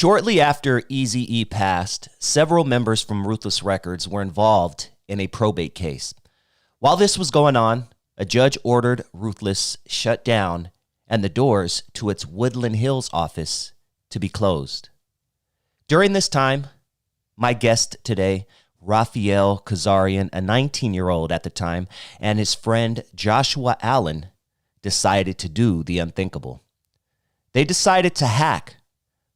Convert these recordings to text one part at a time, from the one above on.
Shortly after Eazy passed, several members from Ruthless Records were involved in a probate case. While this was going on, a judge ordered Ruthless shut down and the doors to its Woodland Hills office to be closed. During this time, my guest today, Raphael Kazarian, a 19-year-old at the time, and his friend Joshua Allen decided to do the unthinkable. They decided to hack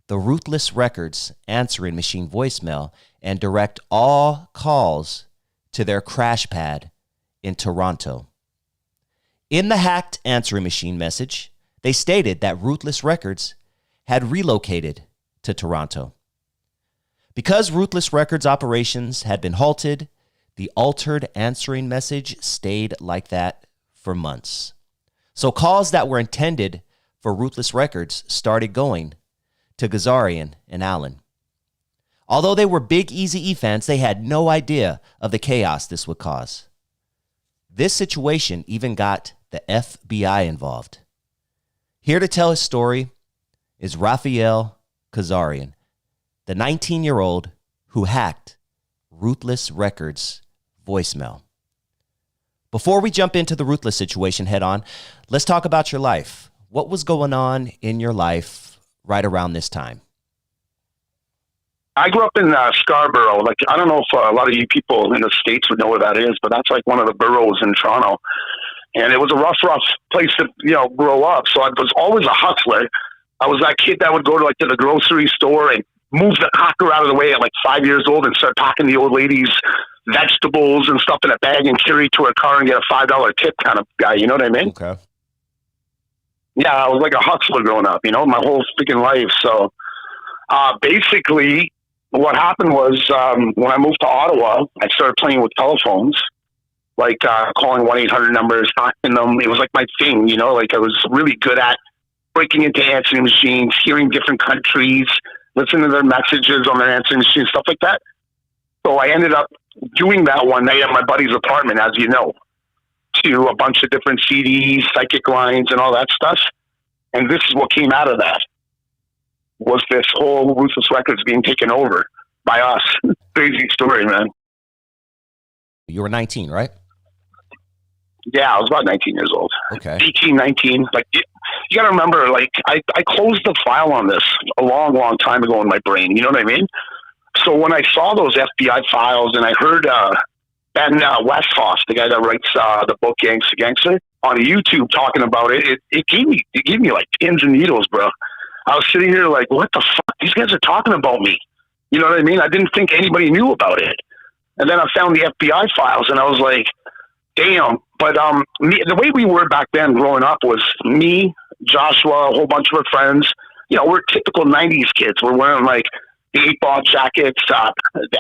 the Ruthless Records answering machine voicemail and direct all calls to their crash pad in Toronto. In the hacked answering machine message, they stated that Ruthless Records had relocated to Toronto. Because Ruthless Records operations had been halted, the altered answering message stayed like that for months. So calls that were intended for Ruthless Records started going to Kazarian and Allen. Although they were big Eazy fans, they had no idea of the chaos this would cause. This situation even got the FBI involved. Here to tell his story is Raphael Kazarian, the 19-year-old who hacked Ruthless Records' voicemail. Before we jump into the Ruthless situation head on, let's talk about your life. What was going on in your life right around this time? I grew up in Scarborough. Like, I don't know if a lot of you people in the States would know where that is, but that's like one of the boroughs in Toronto. And it was a rough place to, grow up. So I was always a hustler. I was that kid that would go to the grocery store and move the packer out of the way at 5 years old and start packing the old ladies vegetables and stuff in a bag and carry it to her car and get a $5 tip kind of guy. You know what I mean? Okay. Yeah, I was like a hustler growing up, my whole freaking life. So basically what happened was when I moved to Ottawa, I started playing with telephones, calling 1-800 numbers, hacking them. It was like my thing, I was really good at breaking into answering machines, hearing different countries, listening to their messages on their answering machine, stuff like that. So I ended up doing that one night at my buddy's apartment, as you know, to a bunch of different CDs, psychic lines, and all that stuff. And this is what came out of that, was this whole Ruthless Records being taken over by us. Crazy story, man. You were 19, right? Yeah, I was about 19 years old. Okay. 18, 19. You got to remember, I closed the file on this a long, long time ago in my brain. You know what I mean? So when I saw those FBI files and I heard Ben Westhoff, the guy that writes the book Gangsta Gangster, on YouTube talking about it, it gave me like pins and needles, bro. I was sitting here like, what the fuck? These guys are talking about me. You know what I mean? I didn't think anybody knew about it. And then I found the FBI files and I was like, damn. But the way we were back then growing up was me, Joshua, a whole bunch of our friends. We're typical 90s kids. We're wearing the 8-ball jackets,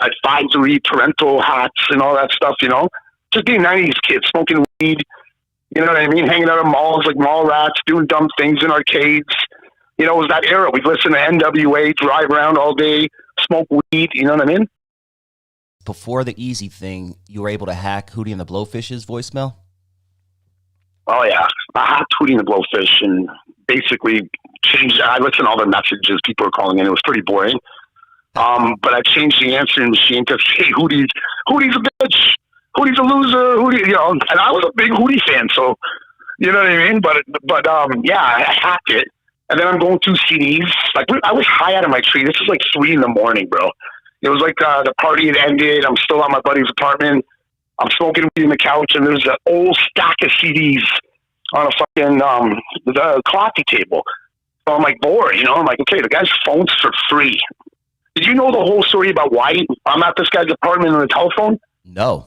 advisory parental hats and all that stuff, Just being 90s kids, smoking weed, you know what I mean? Hanging out at malls like mall rats, doing dumb things in arcades. It was that era. We'd listen to NWA, drive around all day, smoke weed, you know what I mean? Before the Eazy thing, you were able to hack Hootie and the Blowfish's voicemail? Oh, yeah. I hacked Hootie and the Blowfish and basically changed. I listened to all the messages people were calling in. It was pretty boring. But I changed the answering machine to say, Hootie's a bitch. Hootie's a loser. Hootie, and I was a big Hootie fan. So, you know what I mean? But yeah, I hacked it. And then I'm going through CDs. I was high out of my tree. This is 3 a.m, bro. It was the party had ended. I'm still at my buddy's apartment. I'm smoking weed on the couch, and there's an old stack of CDs on a fucking the coffee table. So I'm bored, I'm okay, the guy's phone's for free. Did you know the whole story about why I'm at this guy's apartment on the telephone? No.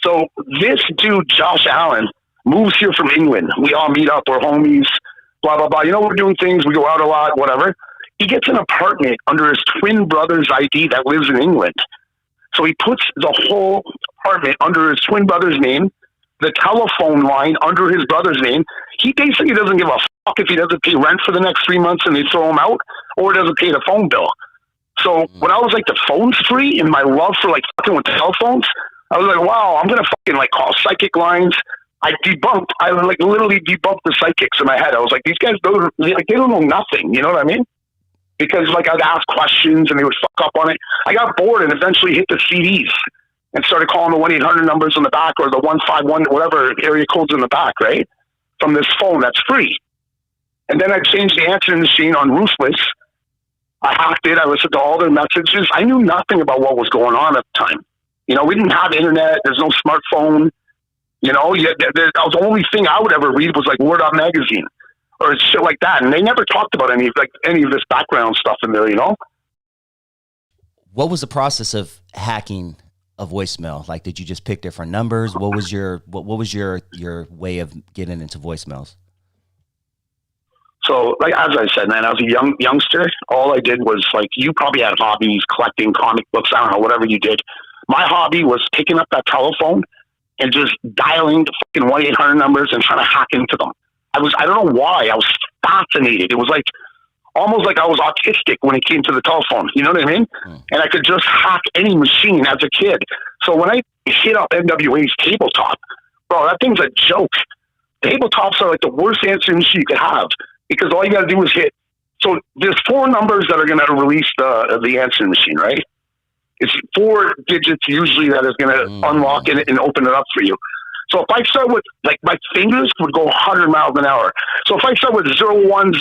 So this dude, Josh Allen, moves here from England. We all meet up. We're homies, blah, blah, blah. We're doing things. We go out a lot, whatever. He gets an apartment under his twin brother's ID that lives in England. So he puts the whole apartment under his twin brother's name, the telephone line under his brother's name. He basically doesn't give a fuck if he doesn't pay rent for the next 3 months and they throw him out, or doesn't pay the phone bill. So when I was the phone's free and my love for fucking with telephones, I was like, wow, I'm going to fucking call psychic lines. I literally debunked the psychics in my head. I was like, these guys don't, they don't know nothing. You know what I mean? because like I'd ask questions and they would fuck up on it. I got bored and eventually hit the CDs and started calling the 1-800 numbers on the back or the 151, whatever area codes in the back, right? From this phone that's free. And then I changed the answering machine on Ruthless. I hacked it. I listened to all their messages. I knew nothing about what was going on at the time. You know, we didn't have internet. There's no smartphone. You know, the only thing I would ever read was like Word Up magazine or shit like that. And they never talked about any of this background stuff in there, you know? What was the process of hacking a voicemail? Like, did you just pick different numbers? What was your way of getting into voicemails? So, like, as I said, man, I was a youngster. All I did was, like, you probably had hobbies, collecting comic books, I don't know, whatever you did. My hobby was picking up that telephone and just dialing the fucking 1-800 numbers and trying to hack into them. I don't know why, I was fascinated. It was like, almost like I was autistic when it came to the telephone. You know what I mean? And I could just hack any machine as a kid. So when I hit up NWA's tabletop, bro, that thing's a joke. Tabletops are like the worst answering machine you could have because all you got to do is hit. So there's 4 numbers that are going to release the answering machine, right? It's 4 digits usually that is going to unlock it and open it up for you. So if I start with, like, my fingers would go 100 miles an hour. So if I start with 01001,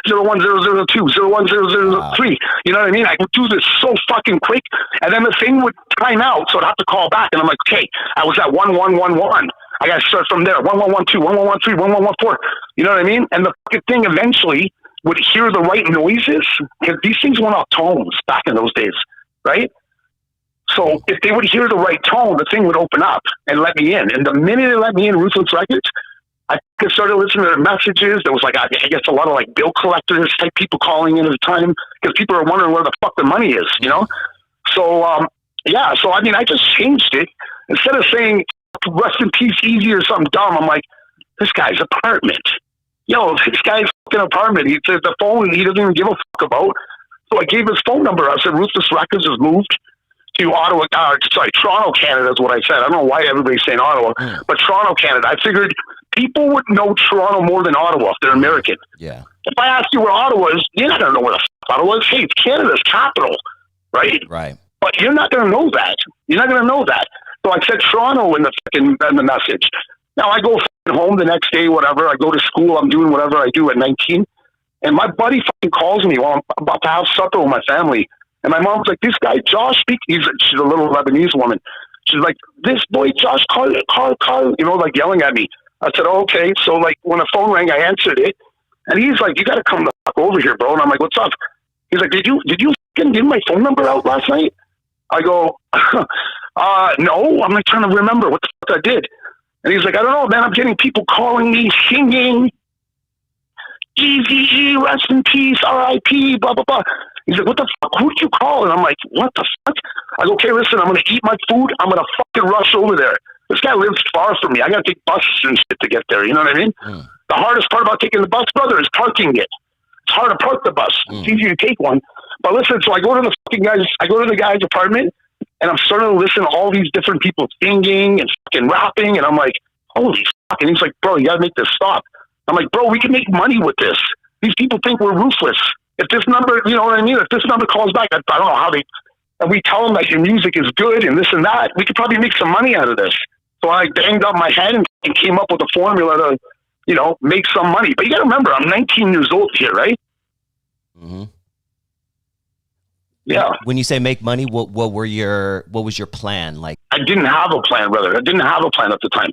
01002, 01003, you know what I mean? I would do this so fucking quick, and then the thing would time out, so I'd have to call back, and I'm like, okay, I was at 1111. I got to start from there, 1112, 1113, 1114, you know what I mean? And the fucking thing eventually would hear the right noises, because these things went off tones back in those days, right? So if they would hear the right tone, the thing would open up and let me in. And the minute it let me in Ruthless Records, I started listening to their messages. There was like, I guess a lot of like bill collectors type people calling in at the time because people are wondering where the fuck the money is, you know? So, yeah. So, I mean, I just changed it. Instead of saying rest in peace Eazy or something dumb, I'm like, this guy's apartment. Yo, this guy's fucking apartment. He says the phone he doesn't even give a fuck about. So I gave his phone number. I said, Ruthless Records has moved to Ottawa, Toronto, Canada is what I said. I don't know why everybody's saying Ottawa, but Toronto, Canada. I figured people would know Toronto more than Ottawa if they're American. Yeah. If I ask you where Ottawa is, you're not going to know where the fuck Ottawa is. Hey, it's Canada's capital, right? Right. But you're not going to know that. You're not going to know that. So I said Toronto in the message. Now I go home the next day, whatever. I go to school. I'm doing whatever I do at 19. And my buddy fucking calls me while I'm about to have supper with my family. And my mom's like, this guy, Josh, she's a little Lebanese woman. She's like, this boy, Josh, call, you know, like yelling at me. I said, oh, okay. So like when the phone rang, I answered it. And he's like, you got to come the fuck over here, bro. And I'm like, what's up? He's like, did you fucking give my phone number out last night? I go, no. I'm like trying to remember what the fuck I did. And he's like, I don't know, man. I'm getting people calling me, singing, Eazy, rest in peace, R.I.P., blah, blah, blah. He's like, what the fuck? Who'd you call? And I'm like, what the fuck? I go, okay, listen, I'm going to eat my food. I'm going to fucking rush over there. This guy lives far from me. I got to take buses and shit to get there. You know what I mean? The hardest part about taking the bus, brother, is parking it. It's hard to park the bus. It's easy to take one. But listen, so I go to the guy's apartment, and I'm starting to listen to all these different people singing and fucking rapping, and I'm like, holy fuck. And he's like, bro, you got to make this stop. I'm like, bro, we can make money with this. These people think we're ruthless. If this number, you know what I mean? If this number calls back, I don't know how and we tell them that your music is good and this and that, we could probably make some money out of this. So I banged up my head and came up with a formula to, you know, make some money. But you got to remember, I'm 19 years old here, right? Mm-hmm. Yeah. When you say make money, what was your plan? Like, I didn't have a plan, brother. I didn't have a plan at the time.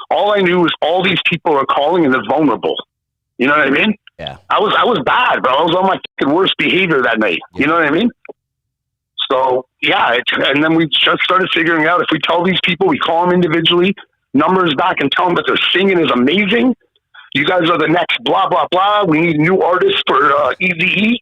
All I knew was all these people are calling and they're vulnerable. You know what I mean? Yeah. I was bad, bro. I was on my fucking worst behavior that night. Yeah. You know what I mean? So yeah, and then we just started figuring out if we tell these people, we call them individually, numbers back, and tell them that their singing is amazing. You guys are the next blah blah blah. We need new artists for Eazy.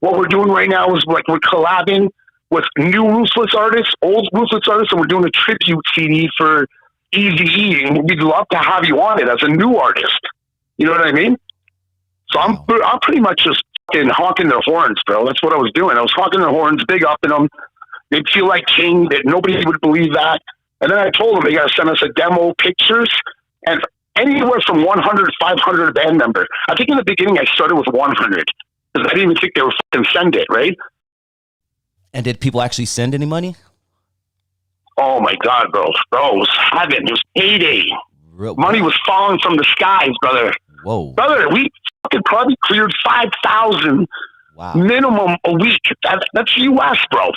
What we're doing right now is like we're collabing with new Ruthless artists, old Ruthless artists, and we're doing a tribute CD for Eazy. And we'd love to have you on it as a new artist. You know what I mean? So I'm pretty much just fucking honking their horns, bro. That's what I was doing. I was honking their horns, big up in them. They'd feel like king, that nobody would believe that. And then I told them they got to send us a demo, pictures, and anywhere from 100 to 500 band member. I think in the beginning I started with 100. because I didn't even think they would fucking send it, right? And did people actually send any money? Oh my God, bro. Bro, it was heaven. It was payday. Money was falling from the skies, brother. Whoa. Brother, we fucking probably cleared 5,000 minimum a week. That's US, bro.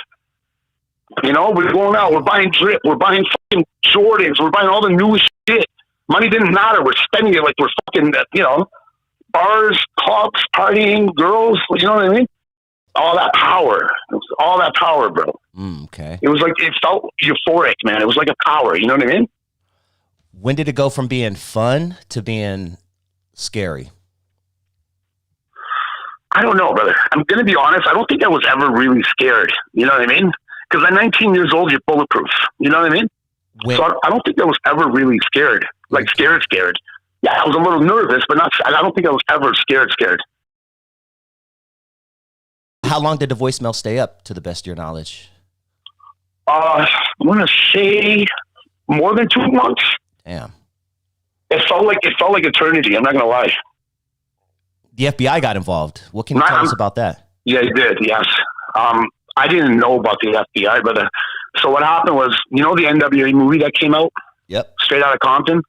You know, we're going out, we're buying drip, we're buying fucking Jordans, we're buying all the newest shit. Money didn't matter. We're spending it like we're fucking, you know, bars, clubs, partying, girls, you know what I mean? All that power. It was all that power, bro. Okay. It was like, it felt euphoric, man. It was like a power, you know what I mean? When did it go from being fun to being scary? I don't know, brother. I'm going to be honest. I don't think I was ever really scared. You know what I mean? Because at 19 years old, you're bulletproof. You know what I mean? So I don't think I was ever really scared. Like scared. Yeah, I was a little nervous, but I don't think I was ever scared. How long did the voicemail stay up, to the best of your knowledge? I'm going to say more than 2 months. Damn. It felt like eternity. I'm not going to lie. The FBI got involved. What can you tell us about that? Yeah, it did. Yes. I didn't know about the FBI, but so what happened was, you know, the NWA movie that came out? Yep. Straight Outta Compton?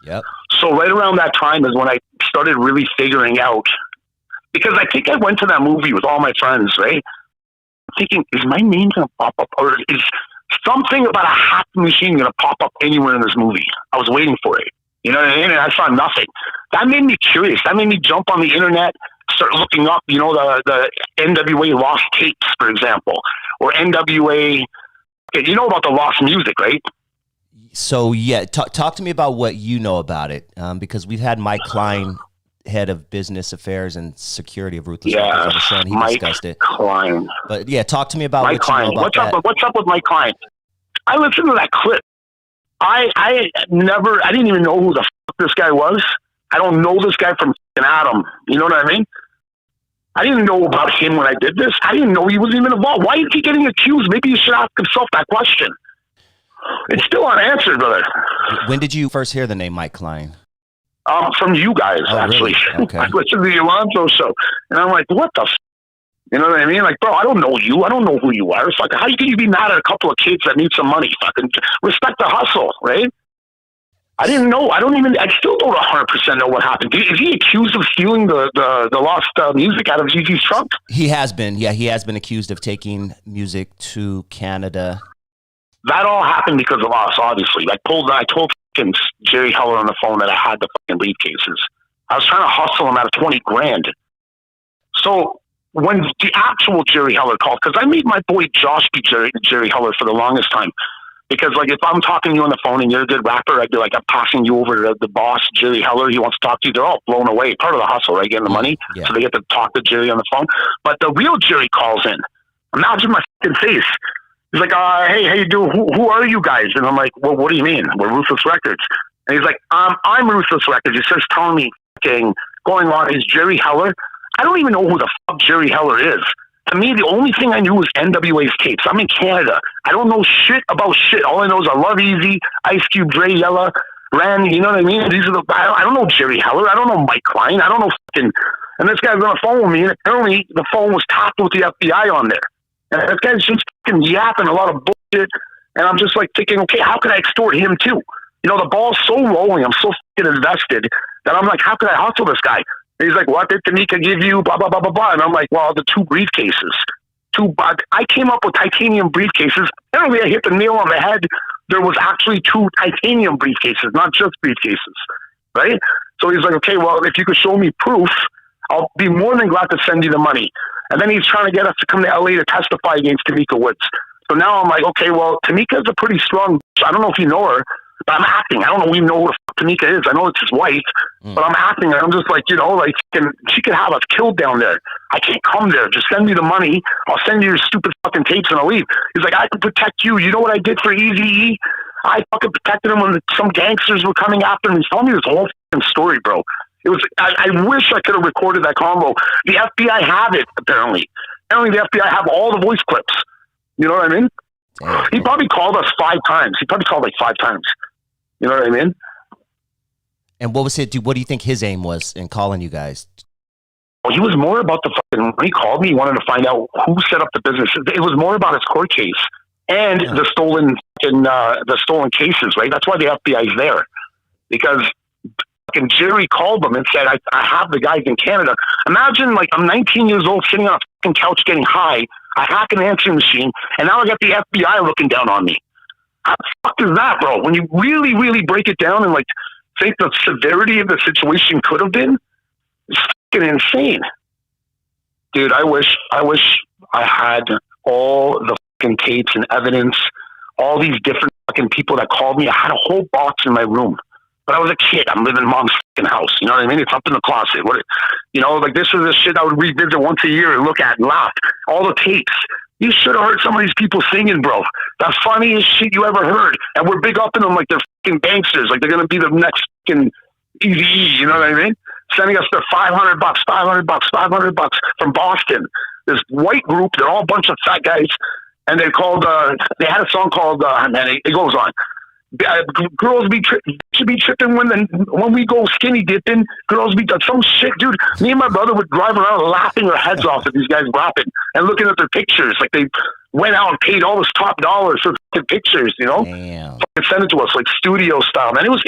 Yep. So right around that time is when I started really figuring out, because I think I went to that movie with all my friends, right? Thinking, is my name going to pop up? Or is something about a hack machine going to pop up anywhere in this movie? I was waiting for it. You know what I mean? And I saw nothing. That made me curious. That made me jump on the internet, start looking up, you know, the NWA lost tapes, for example, or NWA. You know about the lost music, right? So, yeah, talk to me about what you know about it, because we've had Mike Klein, head of business affairs and security of Ruthless Records, on the show, and he discussed it. Klein. But, yeah, talk to me about Mike what you know about that. What's up with Mike Klein? I listened to that clip. I didn't even know who the fuck this guy was. I don't know this guy from Adam. You know what I mean? I didn't know about him when I did this. I didn't know he was even involved. Why is he getting accused? Maybe he should ask himself that question. It's still unanswered, brother. When did you first hear the name Mike Klein? From you guys, actually. Really? Okay. I listened to the Alonzo show, and I'm like, what the You know what I mean? Like, bro, I don't know you. I don't know who you are. It's like, how can you be mad at a couple of kids that need some money? Fucking respect the hustle, right? I didn't know. I still don't 100% know what happened. Is he accused of stealing the lost music out of Eazy's trunk? He has been. Yeah, he has been accused of taking music to Canada. That all happened because of us, obviously. I told fucking Jerry Heller on the phone that I had the fucking briefcases. I was trying to hustle him out of 20 grand. So when the actual Jerry Heller called, because I made my boy Josh be Jerry Heller for the longest time. Because, like, if I'm talking to you on the phone and you're a good rapper, I'd be like, I'm passing you over to the boss, Jerry Heller. He wants to talk to you. They're all blown away. Part of the hustle, right? Getting the money. Yeah. So they get to talk to Jerry on the phone. But the real Jerry calls in. Imagine my fucking face. He's like, hey, how you doing? Who are you guys? And I'm like, well, what do you mean? We're Ruthless Records. And he's like, I'm Ruthless Records. He starts telling me, fucking, going on, is Jerry Heller? I don't even know who the fuck Jerry Heller is. To me, the only thing I knew was NWA's tapes. I'm in Canada. I don't know shit about shit. All I know is I love Eazy, Ice Cube, Dre, Yella, Ren. You know what I mean? I don't know Jerry Heller. I don't know Mike Klein. I don't know fucking. And this guy's on the phone with me, and apparently the phone was tapped with the FBI on there. And this guy's just fucking yapping a lot of bullshit. And I'm just like thinking, okay, how can I extort him too? You know, the ball's so rolling. I'm so fucking invested that I'm like, how can I hustle this guy? And he's like, what did Tamika give you? Blah, blah, blah, blah, blah. And I'm like, well, the 2 briefcases. I came up with titanium briefcases. Apparently I hit the nail on the head. There was actually 2 titanium briefcases, not just briefcases, right? So he's like, okay, well, if you could show me proof, I'll be more than glad to send you the money. And then he's trying to get us to come to LA to testify against Tamika Woods. So now I'm like, okay, well, Tamika's a pretty strong, I don't know if you know her, but I'm acting. I don't even know who the fuck Tamika is. I know it's his wife, but I'm acting. And I'm just like, you know, like, she could have us killed down there. I can't come there. Just send me the money. I'll send you your stupid fucking tapes and I'll leave. He's like, I can protect you. You know what I did for Eazy? I fucking protected him when some gangsters were coming after him. He's telling me this whole fucking story, bro. It was. I wish I could have recorded that convo. The FBI have it, apparently. Apparently the FBI have all the voice clips. You know what I mean? Damn. He probably called us 5 times. He probably called like 5 times. You know what I mean? And what was it? What do you think his aim was in calling you guys? He was more about the fucking, when he called me, he wanted to find out who set up the business. It was more about his court case and the stolen cases, right? That's why the FBI is there, because fucking Jerry called them and said, I have the guys in Canada. Imagine, like, I'm 19 years old sitting on a fucking couch getting high. I hack an answering machine, and now I got the FBI looking down on me. How the fuck is that, bro? When you really, really break it down and, like, think the severity of the situation could have been, it's fucking insane. Dude, I wish I had all the fucking tapes and evidence, all these different fucking people that called me. I had a whole box in my room. But I was a kid. I'm living in mom's fucking house. You know what I mean? It's up in the closet. Like, this is the shit I would revisit once a year and look at and laugh. All the tapes. You should have heard some of these people singing, bro. The funniest shit you ever heard. And we're big up in them like they're fucking gangsters. Like they're going to be the next fucking Eazy. You know what I mean? Sending us their $500 from Boston. This white group, they're all a bunch of fat guys, and they had a song called, it goes on. Girls should be tripping when we go skinny dipping. Girls be some shit, dude. Me and my brother would drive around laughing our heads off at these guys rapping and looking at their pictures. Like they went out and paid all this top dollars for the pictures, you know? Damn. And sent it to us like studio style, man. It was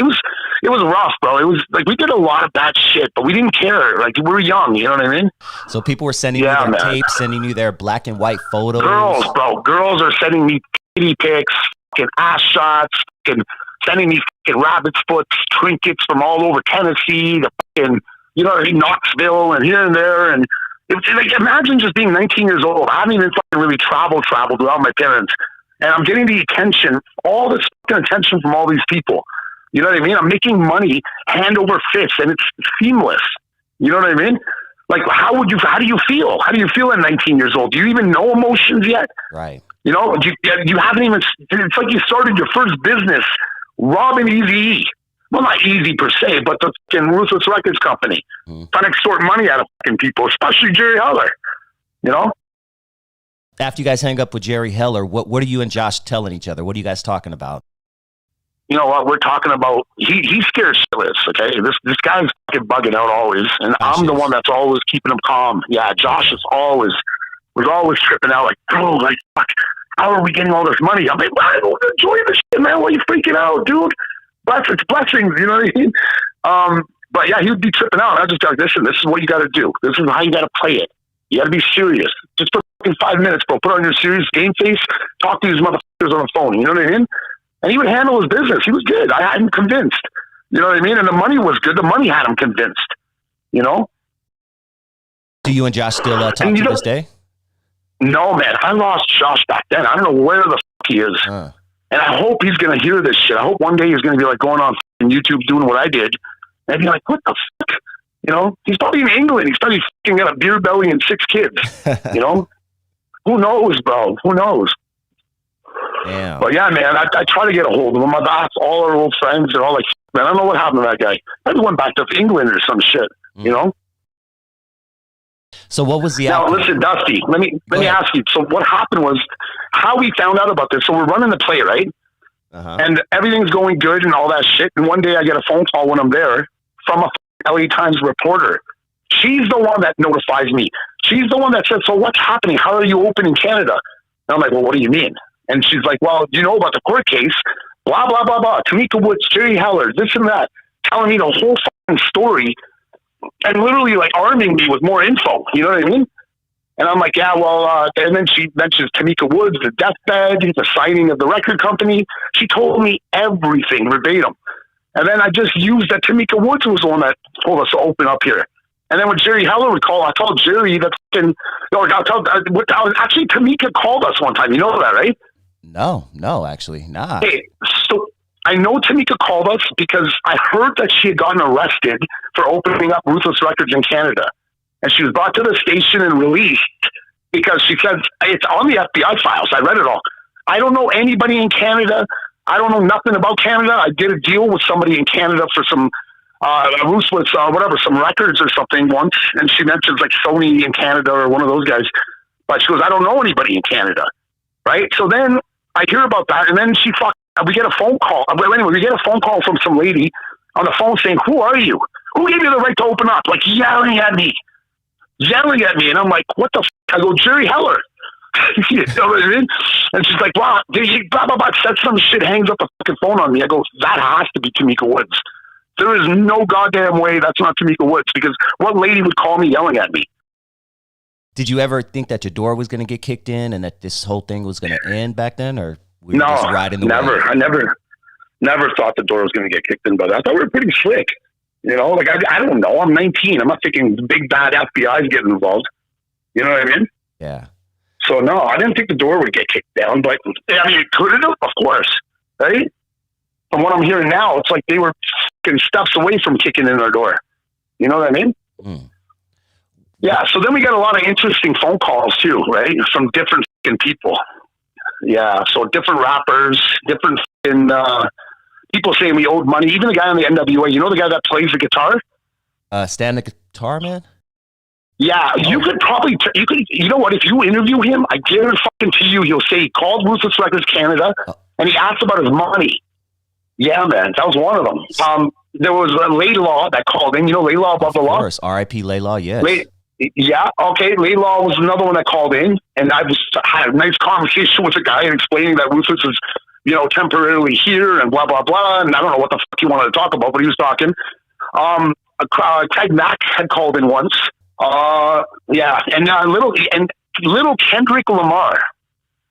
rough, bro. It was like we did a lot of bad shit, but we didn't care. Like we were young, you know what I mean? So people were sending you their tapes, sending you their black and white photos. Girls, bro. Girls are sending me kitty pics, fucking ass shots, fucking sending me fucking rabbit's foot trinkets from all over Tennessee, the fucking, you know, Knoxville and here and there. And it was like, imagine just being 19 years old. I haven't even fucking really traveled without my parents. And I'm getting the attention, all this fucking attention from all these people. You know what I mean? I'm making money hand over fist, and it's seamless. You know what I mean? Like, how do you feel? How do you feel at 19 years old? Do you even know emotions yet? Right. You know, you haven't even, it's like you started your first business robbing Eazy. Well, not Eazy per se, but the fucking Ruthless Records company. Trying to extort money out of fucking people, especially Jerry Heller. You know? After you guys hang up with Jerry Heller, what are you and Josh telling each other? What are you guys talking about? You know what we're talking about? He's scared shitless. Okay, this guy's fucking bugging out always, and I'm the one that's always keeping him calm. Yeah, Josh was always tripping out like, bro, like fuck, how are we getting all this money? I'm like, I don't enjoy this shit, man. Why are you freaking out, dude? Blessings, you know what I mean? But yeah, he would be tripping out. I just go, listen, this is what you got to do. This is how you got to play it. You got to be serious. Just for 5 minutes, bro. Put on your serious game face. Talk to these motherfuckers on the phone. You know what I mean? And he would handle his business. He was good. I had him convinced. You know what I mean? And the money was good. The money had him convinced. You know? Do you and Josh still talk to this day? No, man. I lost Josh back then. I don't know where the fuck he is. And I hope he's going to hear this shit. I hope one day he's going to be like going on YouTube doing what I did. And be like, what the fuck? You know? He's probably in England. He's probably fucking got a beer belly and 6 kids. You know? Who knows, bro? Who knows? Damn. But yeah, man, I try to get a hold of him. I've asked all our old friends. They're all like, man, I don't know what happened to that guy. I went back to England or some shit, you know? So what was the Now, outcome? listen, Dusty, let me ask you. So what happened was how we found out about this. So we're running the play, right? And everything's going good and all that shit. And one day I get a phone call when I'm there from a LA Times reporter. She's the one that notifies me. She's the one that says, so what's happening? How are you open in Canada? And I'm like, well, what do you mean? And she's like, well, you know about the court case, blah, blah, blah, blah. Tamika Woods, Jerry Heller, this and that, telling me the whole fucking story and literally like arming me with more info. You know what I mean? And I'm like, yeah, well, and then she mentions Tamika Woods, the deathbed, the signing of the record company. She told me everything verbatim. And then I just used that Tamika Woods was the one that told us to open up here. And then when Jerry Heller would call, I told Jerry that actually Tamika called us one time. You know that, right? No, actually, nah. Hey, so I know Tamika called us because I heard that she had gotten arrested for opening up Ruthless Records in Canada. And she was brought to the station and released because she said, it's on the FBI files. I read it all. I don't know anybody in Canada. I don't know nothing about Canada. I did a deal with somebody in Canada for some Ruthless, some records or something once. And she mentions like Sony in Canada or one of those guys. But she goes, I don't know anybody in Canada. Right? So then I hear about that. And then we get a phone call. Anyway, we get a phone call from some lady on the phone saying, who are you? Who gave you the right to open up? Like yelling at me. yelling at me. And I'm like, what the f-? I go, Jerry Heller. You know what I mean? And she's like, wow, blah, blah, blah, said some shit, hangs up the fucking phone on me. I go, that has to be Tamika Woods. There is no goddamn way that's not Tamika Woods, because what lady would call me yelling at me? Did you ever think that your door was going to get kicked in and that this whole thing was going to end back then? Or were you just riding the never. wave? I never thought the door was going to get kicked in, but I thought we were pretty slick. You know, like, I don't know. I'm 19. I'm not thinking big bad FBI's getting involved. You know what I mean? Yeah. So, no, I didn't think the door would get kicked down, but I mean, could it have? Of course. Right? From what I'm hearing now, it's like they were fucking steps away from kicking in our door. You know what I mean? Mm. Yeah. So then we got a lot of interesting phone calls too, right? From different fucking people. Yeah. So different rappers, different fucking, people saying we owed money. Even the guy on the NWA, you know, the guy that plays the guitar? Stan the Guitar Man? Yeah, you could probably, you know what, if you interview him, I guarantee you, he'll say he called Ruthless Records Canada and he asked about his money. Yeah, man, that was one of them. There was a Laylaw that called in, you know, Laylaw above the law? Of course, R.I.P. Laylaw, yes. Yeah, okay, Laylaw was another one that called in, and I had a nice conversation with the guy explaining that Ruthless is, you know, temporarily here and blah, blah, blah, and I don't know what the fuck he wanted to talk about, but he was talking. Craig Mack had called in once. Yeah, and little Kendrick Lamar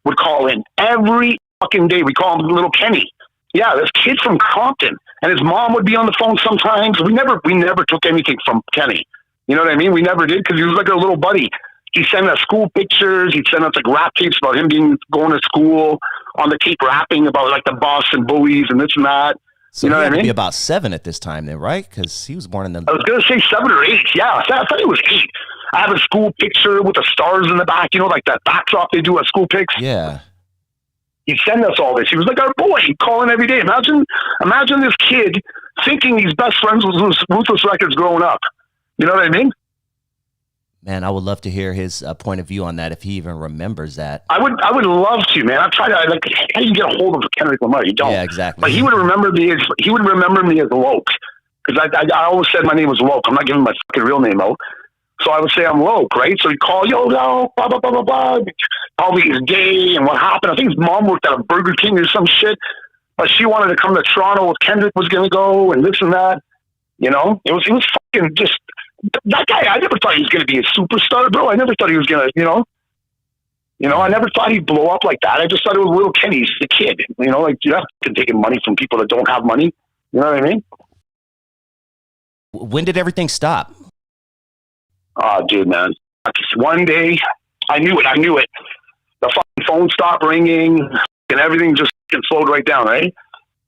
would call in every fucking day. We call him Little Kenny. Yeah, this kid from Compton, and his mom would be on the phone sometimes. We never took anything from Kenny. You know what I mean? We never did, because he was like a little buddy. He sent us school pictures. He'd send us like rap tapes about him going to school, on the tape rapping about like the bus and bullies and this and that. So you know he what had I to mean? be about 7 at this time then, right? Because he was born in the... I was going to say 7 or 8. Yeah, I thought it was 8. I have a school picture with the stars in the back, you know, like that backdrop they do at school pics. Yeah. He'd send us all this. He was like our boy. He'd call in every day. Imagine this kid thinking he's best friends with Ruthless Records growing up. You know what I mean? Man, I would love to hear his point of view on that, if he even remembers that. I would love to, man. I try to, like, how do you get a hold of Kendrick Lamar? You don't. Yeah, exactly. But he would remember me as Loke. Because I always said my name was Loke. I'm not giving my fucking real name out. So I would say I'm Loke, right? So he'd call, yo, blah, blah, blah, blah, blah. Tell me he's gay and what happened. I think his mom worked at a Burger King or some shit. But she wanted to come to Toronto if Kendrick was going to go and this and that. You know? It was fucking just... That guy, I never thought he was going to be a superstar, bro. I never thought he was going to, you know, I never thought he'd blow up like that. I just thought it was Little Kenny, the kid. You know, like, you're not taking money from people that don't have money. You know what I mean? When did everything stop? Oh, dude, man. One day, I knew it. The fucking phone stopped ringing and everything just slowed right down, right?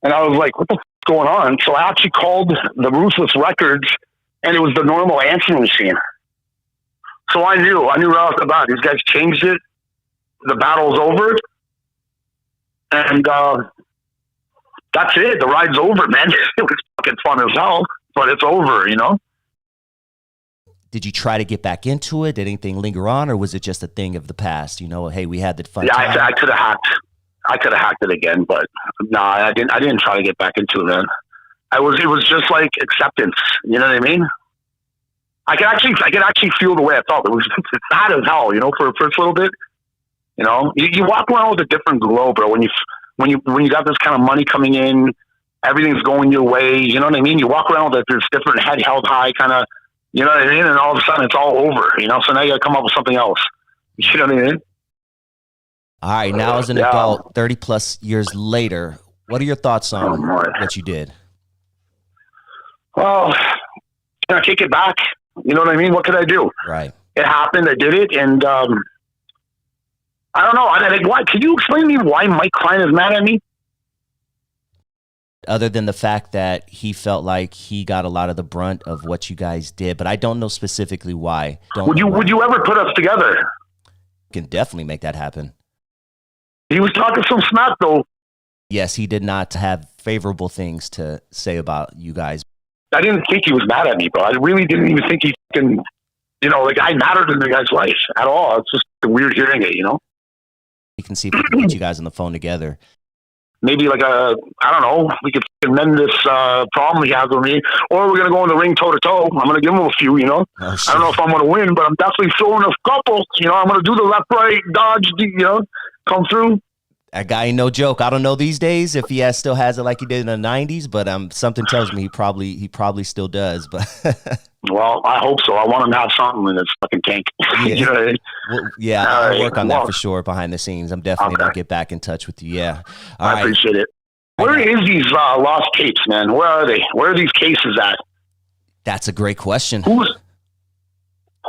And I was like, what the f*** is going on? So I actually called the Ruthless Records, and it was the normal answering machine. So I knew right off the bat, these guys changed it. The battle's over. And that's it. The ride's over, man. It was fucking fun as hell, but it's over, you know? Did you try to get back into it? Did anything linger on, or was it just a thing of the past? You know, hey, we had the fun. Yeah, time. I could have hacked it again, but no, I didn't try to get back into it, man. It was just like acceptance. You know what I mean? I could actually feel the way I felt. It was sad as hell, you know, for the first little bit. You know, you walk around with a different glow, bro. When you got this kind of money coming in, everything's going your way. You know what I mean? You walk around with this different head held high kind of, you know what I mean? And all of a sudden it's all over, you know? So now you got to come up with something else. You know what I mean? All right. Now as an adult, 30 plus years later, what are your thoughts on what you did? Well, can I take it back? You know what I mean? What could I do? Right. It happened. I did it. And I don't know. Why? Could you explain to me why Mike Klein is mad at me? Other than the fact that he felt like he got a lot of the brunt of what you guys did, but I don't know specifically why. Would you ever put us together? Can definitely make that happen. He was talking some smack, though. Yes, he did not have favorable things to say about you guys. I didn't think he was mad at me, bro. I really didn't even think he fucking, you know, the guy mattered in the guy's life at all. It's just weird hearing it, you know? You can see if we can get you guys on the phone together. maybe like I don't know, we could mend this problem he has with me, or we're gonna go in the ring toe to toe. I'm gonna give him a few, you know. Oh, I don't know if I'm gonna win, but I'm definitely throwing a couple. You know, I'm gonna do the left right dodge, you know, come through. That guy ain't no joke. I don't know these days if he still has it like he did in the 90s, but something tells me he probably still does. But well, I hope so. I want him to have something in his fucking tank. Yeah, you know what I mean? well, yeah, I'll work on that for sure behind the scenes. I'm definitely gonna get back in touch with you. Yeah, I appreciate it. Where is these lost tapes, man? Where are they? Where are these cases at? That's a great question.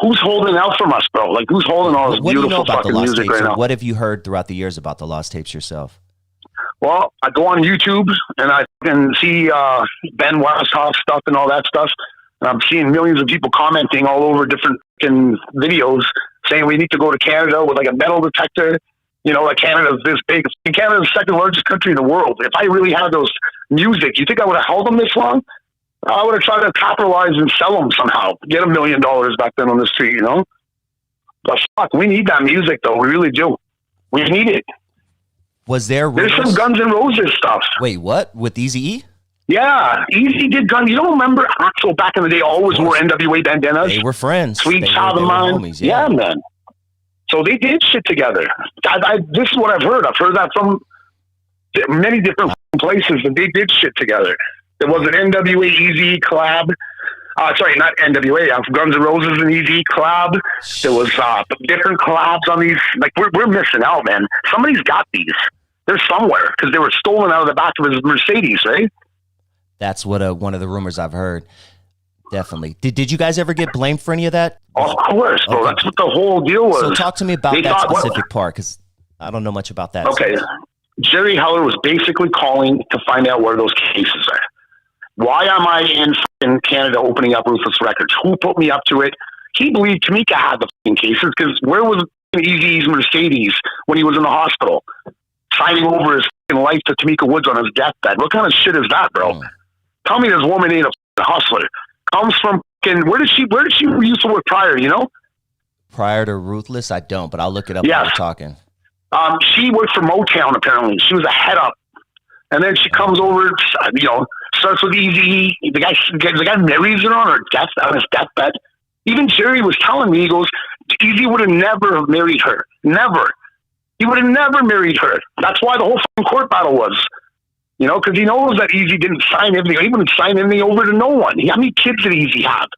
Who's holding out from us, bro? Like, who's holding all this beautiful fucking music right now? What have you heard throughout the years about the lost tapes yourself? Well, I go on YouTube and I can see Ben Westhoff stuff and all that stuff. And I'm seeing millions of people commenting all over different videos saying we need to go to Canada with like a metal detector. You know, like Canada's this big. Canada's the second largest country in the world. If I really had those music, you think I would have held them this long? I would have tried to capitalize and sell them somehow. Get $1 million back then on the street, you know? But fuck, we need that music, though. We really do. We need it. Was there rumors? There's some Guns N' Roses stuff. Wait, what? With Eazy-E? Yeah, Eazy did Guns. You don't remember Axl back in the day always wore NWA bandanas? They were friends. Sweet child of mine. Homies, yeah, man. So they did shit together. This is what I've heard. I've heard that from many different places that they did shit together. There was an NWA Eazy collab. Sorry, not NWA. Guns N' Roses and Eazy collab. There was different collabs on these. Like we're missing out, man. Somebody's got these. They're somewhere because they were stolen out of the back of his Mercedes, right? That's what one of the rumors I've heard. Definitely. Did you guys ever get blamed for any of that? Of course, bro. Okay. That's what the whole deal was. So talk to me about that specific part because I don't know much about that. Okay. Jerry Heller was basically calling to find out where those cases are. Why am I in Canada opening up Ruthless Records? Who put me up to it? He believed Tamika had the cases because where was Eazy's Mercedes when he was in the hospital? Signing over his life to Tamika Woods on his deathbed. What kind of shit is that, bro? Tell me this woman ain't a hustler. Comes from where did she used to work prior, you know? Prior to Ruthless, I don't, but I'll look it up while we're talking. She worked for Motown, apparently. She was a head up. And then she comes over, you know, starts with Eazy. The guy marries her on his deathbed. Even Jerry was telling me, he goes, Eazy would have never married her. Never. He would have never married her. That's why the whole fucking court battle was. You know, because he knows that Eazy didn't sign anything. He wouldn't sign anything over to no one. How many kids did Eazy have?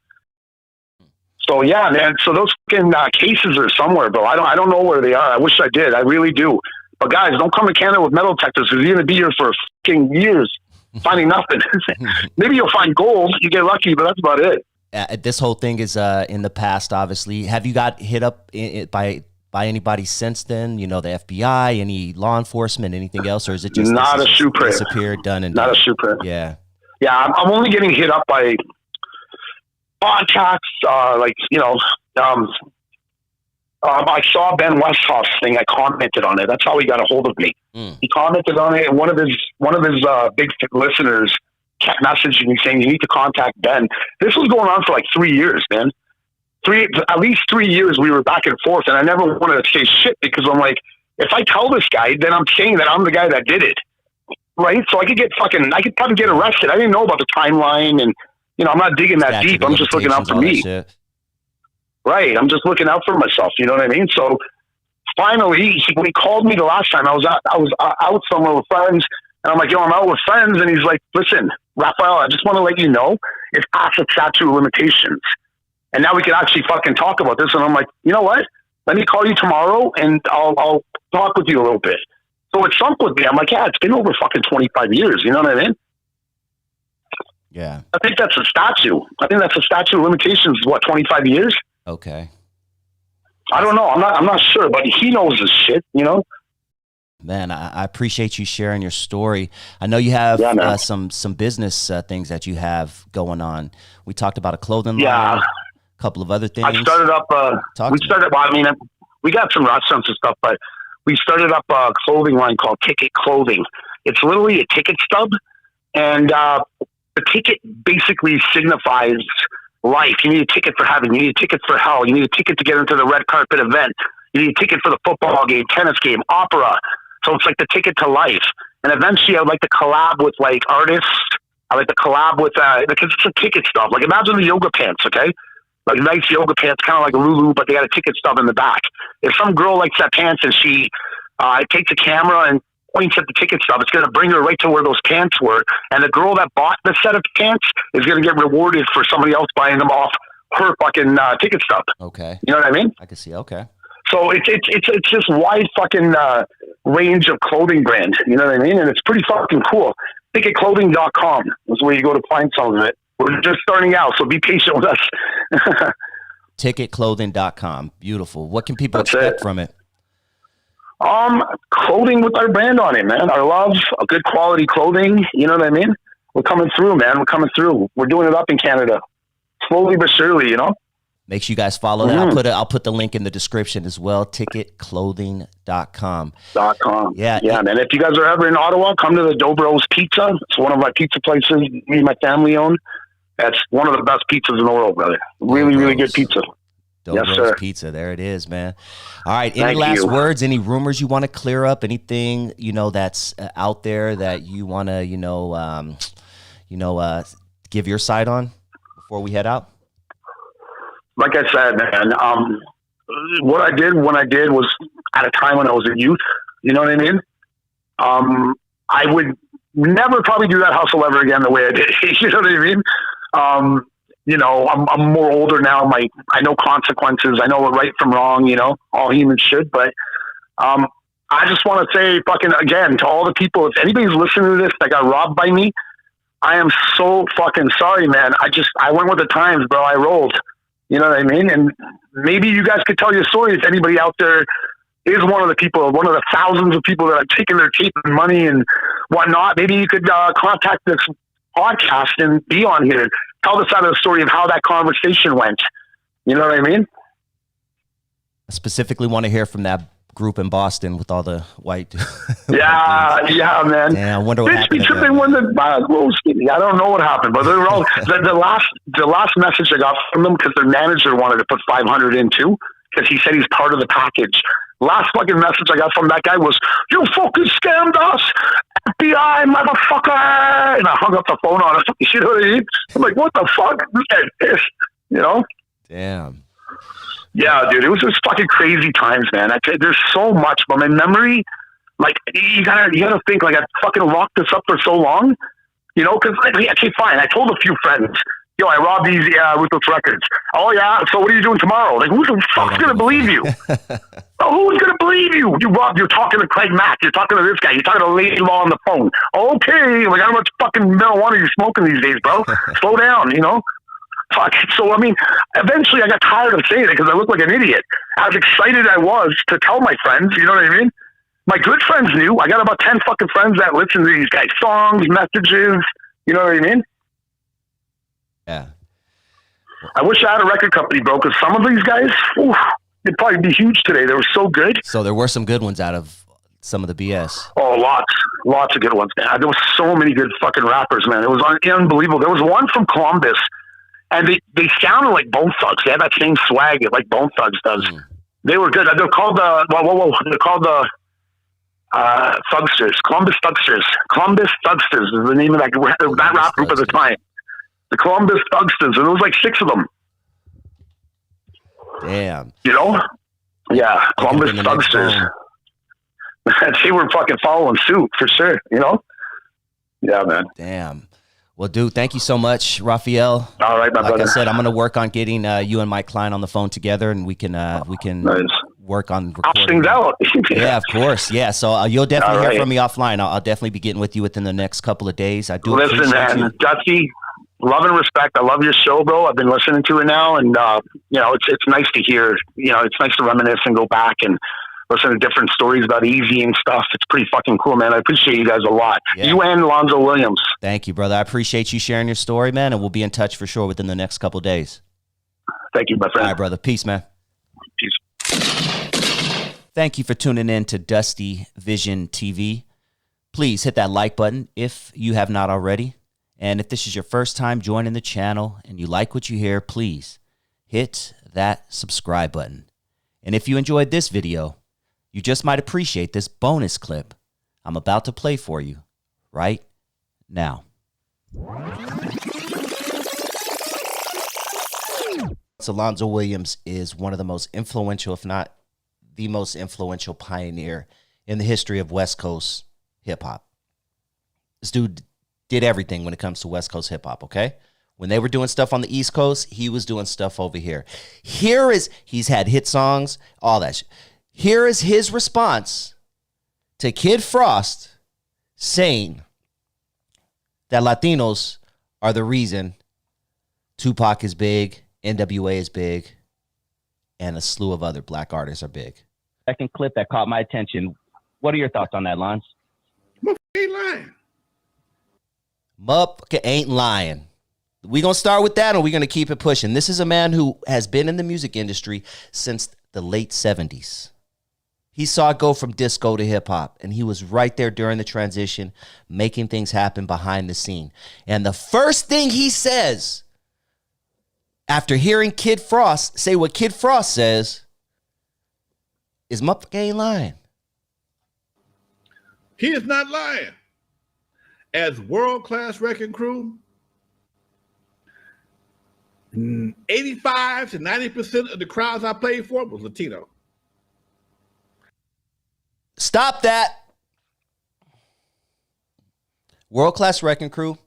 So yeah, man. So those fucking cases are somewhere, bro. I don't know where they are. I wish I did. I really do. But guys, don't come to Canada with metal detectors because you're going to be here for fucking years finding nothing. Maybe you'll find gold. You get lucky, but that's about it. This whole thing is in the past, obviously. Have you got hit up by anybody since then? You know, the FBI, any law enforcement, anything else? Or is it just not a shoe print? Disappeared, done and not done? A shoe print. Yeah. Yeah, I'm only getting hit up by podcasts, like, you know, I saw Ben Westhoff's thing. I commented on it. That's how he got a hold of me. He commented on it, and one of his big listeners kept messaging me saying, "You need to contact Ben." This was going on for like 3 years, man. At least 3 years we were back and forth, and I never wanted to say shit because I'm like, if I tell this guy, then I'm saying that I'm the guy that did it, right? So I could probably get arrested. I didn't know about the timeline, and you know, I'm not digging that deep. I'm just looking out for me. Right. I'm just looking out for myself. You know what I mean? So finally, when he called me the last time, I was out somewhere with friends, and I'm like, yo, I'm out with friends. And he's like, listen, Raphael, I just want to let you know it's past the statute of limitations. And now we can actually fucking talk about this. And I'm like, you know what? Let me call you tomorrow and I'll talk with you a little bit. So it sunk with me. I'm like, yeah, it's been over fucking 25 years. You know what I mean? Yeah. I think that's a statute. I think that's a statute of limitations. What, 25 years? Okay. I don't know. I'm not sure, but he knows this shit, you know? Man, I appreciate you sharing your story. I know you have some business things that you have going on. We talked about a clothing line, a couple of other things. I started up, we got some restaurants and stuff, but we started up a clothing line called Ticket Clothing. It's literally a ticket stub, and the ticket basically signifies life. You need a ticket for heaven. You need a ticket for hell. You need a ticket to get into the red carpet event. You need a ticket for the football game, tennis game, opera. So it's like the ticket to life. And eventually, I'd like to collab with like artists. I like to collab with because it's a ticket stub. Like imagine the yoga pants, okay? Like nice yoga pants, kind of like a Lulu, but they got a ticket stub in the back. If some girl likes that pants and she takes a camera and points at the ticket stub, it's going to bring her right to where those pants were. And the girl that bought the set of pants is going to get rewarded for somebody else buying them off her fucking ticket stub. Okay. You know what I mean? I can see. Okay. So it's this wide fucking range of clothing brand. You know what I mean? And it's pretty fucking cool. Ticketclothing.com is where you go to find some of it. We're just starting out, so be patient with us. Ticketclothing.com. Beautiful. What can people expect from it? Clothing with our brand on it, man. Our love, a good quality clothing. You know what I mean? We're coming through, man. We're coming through. We're doing it up in Canada. Slowly but surely, you know? Make sure you guys follow that. I'll put the link in the description as well. Ticketclothing.com. Yeah, man. If you guys are ever in Ottawa, come to the Dobro's Pizza. It's one of my pizza places me and my family own. That's one of the best pizzas in the world, brother. Really, really good pizza. Dobro's yes, sir. Pizza. There it is, man. All right. Any last words? Any rumors you want to clear up? Anything that's out there that you want to give your side on before we head out? Like I said, man, what I did when I did was at a time when I was a youth. You know what I mean? I would never probably do that hustle ever again the way I did. You know what I mean? I'm more older now. I know consequences. I know what right from wrong. All humans should. But I just want to say, fucking again, to all the people, if anybody's listening to this that got robbed by me, I am so fucking sorry, man. I went with the times, bro. I rolled. You know what I mean? And maybe you guys could tell your story if anybody out there is one of the people, one of the thousands of people that have taken their tape and money and whatnot. Maybe you could contact this podcast and be on here. Tell the side of the story of how that conversation went. You know what I mean? I specifically want to hear from that group in Boston with all the white. yeah, man. Yeah, I wonder what happened. I don't know what happened, but they were all the last message I got from them, because their manager wanted to put 500 in too, because he said he's part of the package. Last fucking message I got from that guy was, "You fucking scammed us, FBI motherfucker," and I hung up the phone on him. You know what I mean? I'm like, what the fuck? Damn. Yeah, dude, it was just fucking crazy times, man. There's so much, but my memory, like, you gotta think, like, I fucking locked this up for so long, because, okay, fine, I told a few friends, I robbed Eazy, Ruthless Records. Oh, yeah, so what are you doing tomorrow? Like, who the fuck's gonna believe you? Who's gonna believe you? You're talking to Craig Mack, you're talking to this guy, you're talking to Lady Law on the phone. Okay, like, how much fucking marijuana you smoking these days, bro? Slow down, Fuck. So, eventually I got tired of saying it because I looked like an idiot. As excited I was to tell my friends, you know what I mean? My good friends knew. I got about 10 fucking friends that listen to these guys' songs, messages, you know what I mean? Yeah. I wish I had a record company, bro, because some of these guys, they'd probably be huge today. They were so good. So there were some good ones out of some of the BS. Oh, lots of good ones, man. There was so many good fucking rappers, man. It was unbelievable. There was one from Columbus. And they sounded like Bone Thugs. They had that same swag like Bone Thugs does. They were good. They're called they're called the Thugsters. Columbus Thugsters. Columbus Thugsters is the name of that rap group at the time. The Columbus Thugsters. And there was like 6 of them. Damn. Yeah, Columbus Thugsters. They were fucking following suit for sure, Yeah, man. Damn. Well, dude, thank you so much, Raphael. All right, my brother. Like I said, I'm going to work on getting you and Mike Klein on the phone together, and we can work on recording. Things out. Yeah, of course. Yeah, so you'll definitely hear from me offline. I'll definitely be getting with you within the next couple of days. I do Listen, man, you. Dusty, love and respect. I love your show, bro. I've been listening to it now, and it's nice to hear. It's nice to reminisce and go back and listen to different stories about Eazy and stuff. It's pretty fucking cool, man. I appreciate you guys a lot. Yeah. You and Lonzo Williams. Thank you, brother. I appreciate you sharing your story, man, and we'll be in touch for sure within the next couple of days. Thank you, my friend. All right, brother. Peace, man. Peace. Thank you for tuning in to Dusty Vision TV. Please hit that like button if you have not already. And if this is your first time joining the channel and you like what you hear, please hit that subscribe button. And if you enjoyed this video, you just might appreciate this bonus clip I'm about to play for you right now. Alonzo Williams is one of the most influential, if not the most influential pioneer in the history of West Coast hip hop. This dude did everything when it comes to West Coast hip hop, okay? When they were doing stuff on the East Coast, he was doing stuff over here. He's had hit songs, all that shit. Here is his response to Kid Frost saying that Latinos are the reason Tupac is big, NWA is big, and a slew of other black artists are big. Second clip that caught my attention. What are your thoughts on that, Lance? Motherfucker ain't lying. Motherfucker ain't lying. We gonna start with that, or we gonna keep it pushing? This is a man who has been in the music industry since the late 70s. He saw it go from disco to hip hop, and he was right there during the transition, making things happen behind the scene. And the first thing he says after hearing Kid Frost say what Kid Frost says is motherfucker ain't lying. He is not lying. As world-class wrecking crew, 85 to 90% of the crowds I played for was Latino. Stop that. World-class wrecking crew. What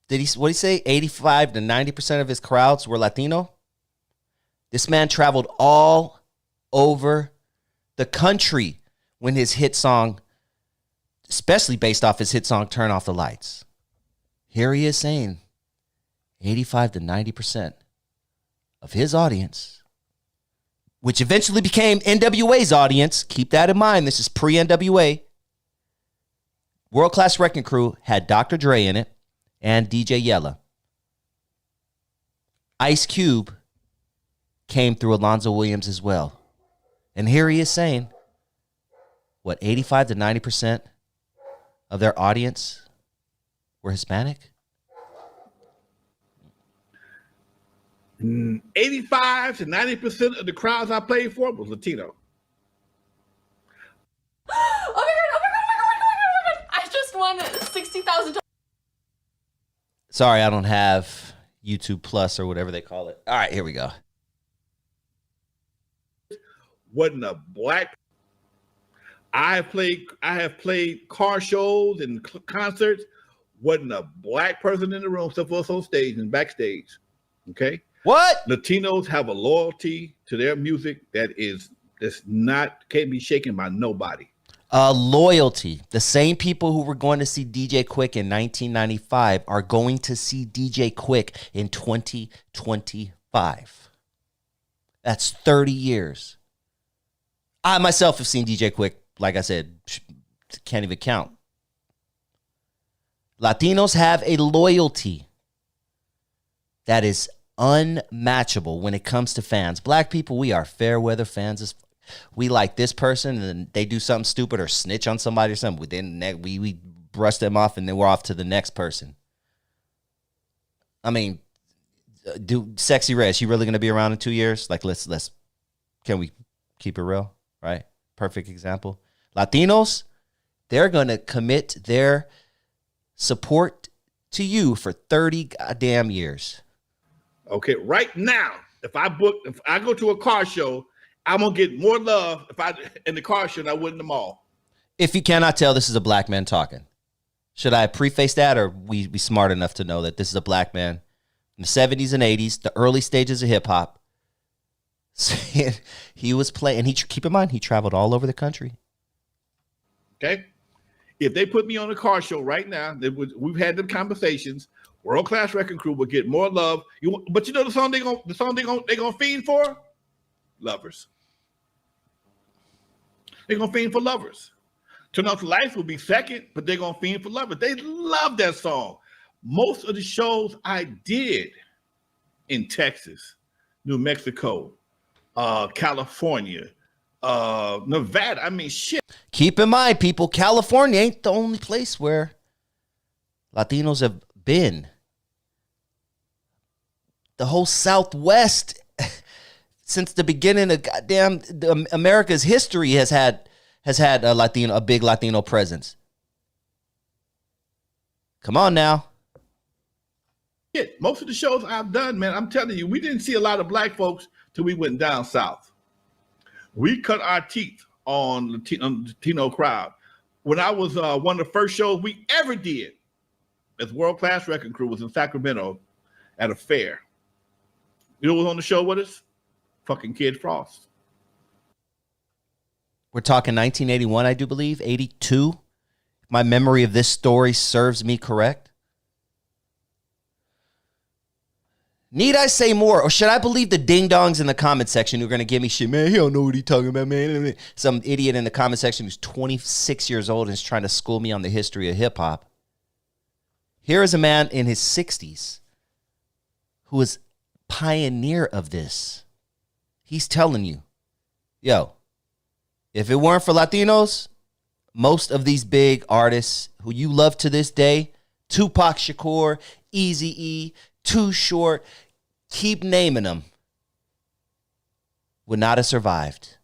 did he say? 85 to 90% of his crowds were Latino? This man traveled all over the country when his hit song, especially based off his hit song, Turn Off the Lights. Here he is saying 85 to 90% of his audience, which eventually became NWA's audience. Keep that in mind. This is pre-NWA. World Class Wrecking Crew had Dr. Dre in it and DJ Yella. Ice Cube came through Alonzo Williams as well. And here he is saying, what, 85 to 90% of their audience were Hispanic? 85 to 90% of the crowds I played for was Latino. Oh my God. I just won $60,000. Sorry, I don't have YouTube Plus or whatever they call it. All right, here we go. Wasn't a black. I have played car shows and concerts. Wasn't a black person in the room except for us on stage and backstage. Okay. What? Latinos have a loyalty to their music can't be shaken by nobody. Loyalty. The same people who were going to see DJ Quick in 1995 are going to see DJ Quick in 2025. That's 30 years. I myself have seen DJ Quick, like I said, can't even count. Latinos have a loyalty that is unmatchable when it comes to fans. Black people, we are fair weather fans. We like this person, and then they do something stupid or snitch on somebody or something. Then we brush them off, and then we're off to the next person. I mean, Sexy Red, she really gonna be around in 2 years? Like, can we keep it real? Right? Perfect example. Latinos, they're gonna commit their support to you for 30 goddamn years. Okay, right now, if I go to a car show, I'm gonna get more love in the car show than I would in the mall. If you cannot tell, this is a black man talking. Should I preface that, or we be smart enough to know that this is a black man in the 70s and 80s, the early stages of hip hop? He was playing, and keep in mind, he traveled all over the country. Okay, if they put me on a car show right now, we've had them conversations. World Class Wrecking Crew would get more love. But you know the song they're gonna fiend for? Lovers. They're gonna fiend for Lovers. Turn Off the Lights will be second, but they're gonna fiend for Lovers. They love that song. Most of the shows I did in Texas, New Mexico, California, Nevada. I mean, shit. Keep in mind, people, California ain't the only place where Latinos have been. The whole Southwest, since the beginning of goddamn America's history, has has had a big Latino presence? Come on now. Most of the shows I've done, man, I'm telling you, we didn't see a lot of black folks till we went down south. We cut our teeth on Latino crowd. When I was one of the first shows we ever did as World Class Wrecking Crew was in Sacramento at a fair. You know who was on the show with us? Fucking Kid Frost. We're talking 1981, I do believe, 82. My memory of this story serves me correct. Need I say more, or should I believe the ding-dongs in the comment section who are going to give me shit? Man, he don't know what he's talking about, man. Some idiot in the comment section who's 26 years old and is trying to school me on the history of hip-hop. Here is a man in his 60s who is pioneer of this. He's telling you, yo, if it weren't for Latinos, most of these big artists who you love to this day, Tupac Shakur, Eazy-E, Too Short, keep naming them, would not have survived.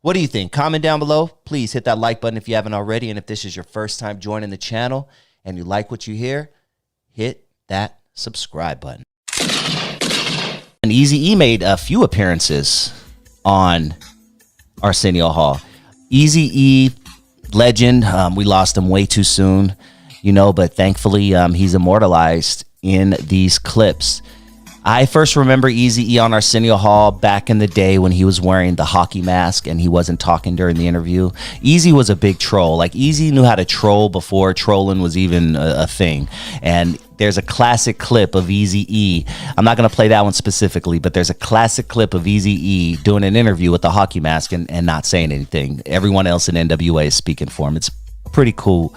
What do you think? Comment down below. Please hit that like button if you haven't already. And if this is your first time joining the channel and you like what you hear, hit that subscribe button. And Eazy-E made a few appearances on Arsenio Hall. Eazy-E, legend. We lost him way too soon, you know, but thankfully he's immortalized in these clips. I first remember Eazy-E on Arsenio Hall back in the day when he was wearing the hockey mask and he wasn't talking during the interview. Eazy was a big troll. Like, Eazy knew how to troll before trolling was even a thing. And there's a classic clip of Eazy-E. I'm not going to play that one specifically, but there's a classic clip of Eazy-E doing an interview with the hockey mask and not saying anything. Everyone else in NWA is speaking for him. It's pretty cool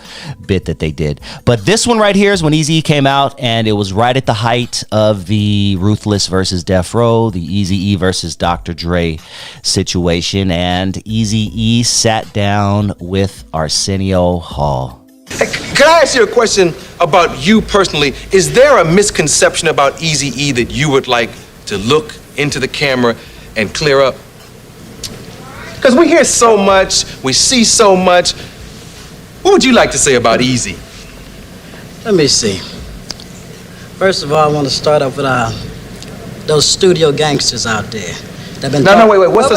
bit that they did. But this one right here is when Eazy came out, and it was right at the height of the Ruthless versus Death Row, the Eazy-E versus Dr. Dre situation, and Eazy-E sat down with Arsenio Hall. Hey, can I ask you a question about you personally? Is there a misconception about Eazy-E that you would like to look into the camera and clear up? Because we hear so much, we see so much. What would you like to say about Eazy? Let me see. First of all, I want to start off with those studio gangsters out there. No, wait. What's the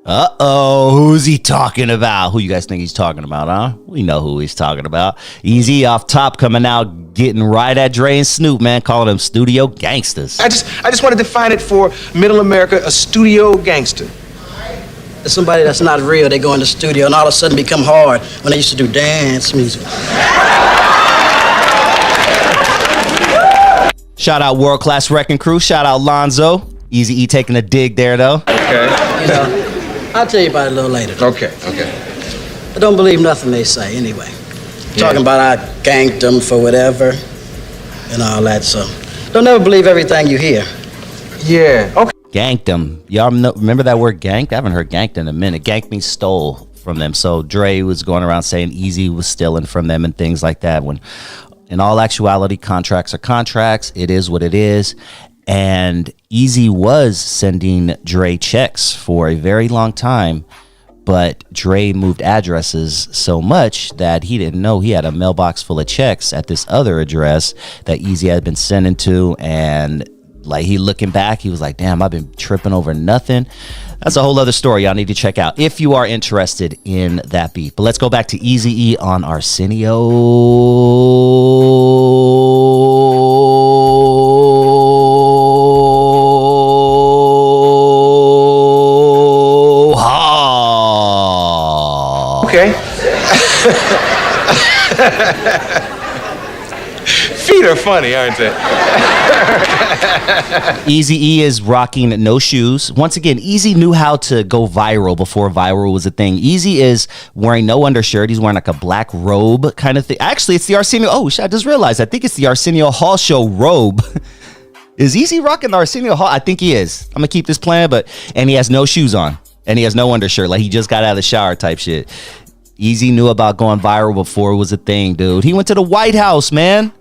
Who's he talking about? Who you guys think he's talking about, huh? We know who he's talking about. Eazy off top coming out, getting right at Dre and Snoop, man, calling them studio gangsters. I just want to define it for Middle America, a studio gangster. Somebody that's not real, they go in the studio and all of a sudden become hard when they used to do dance music. Shout out World Class Wrecking Crew. Shout out Lonzo. Eazy-E taking a dig there, though. Okay. You know, I'll tell you about it a little later. Okay. I don't believe nothing they say anyway. Talking about I ganked them for whatever and all that, so don't ever believe everything you hear. Yeah, okay. Ganked them. Y'all remember that word ganked? I haven't heard ganked in a minute. Ganked means stole from them. So Dre was going around saying Eazy was stealing from them and things like that. When in all actuality, contracts are contracts. It is what it is. And Eazy was sending Dre checks for a very long time, but Dre moved addresses so much that he didn't know he had a mailbox full of checks at this other address that Eazy had been sending to. And like, he looking back, he was like, damn, I've been tripping over nothing. That's a whole other story y'all need to check out if you are interested in that beat. But let's go back to Eazy-E on Arsenio Hall. Okay. Feet are funny, aren't they? Eazy-E is rocking no shoes. Once again, Eazy knew how to go viral before viral was a thing. Eazy is wearing no undershirt. He's wearing like a black robe kind of thing. Actually, it's the Arsenio. Oh, shit, I just realized. I think it's the Arsenio Hall show robe. Is Eazy rocking the Arsenio Hall? I think he is. I'm going to keep this playing, and he has no shoes on. And he has no undershirt. Like, he just got out of the shower type shit. Eazy knew about going viral before it was a thing, dude. He went to the White House, man.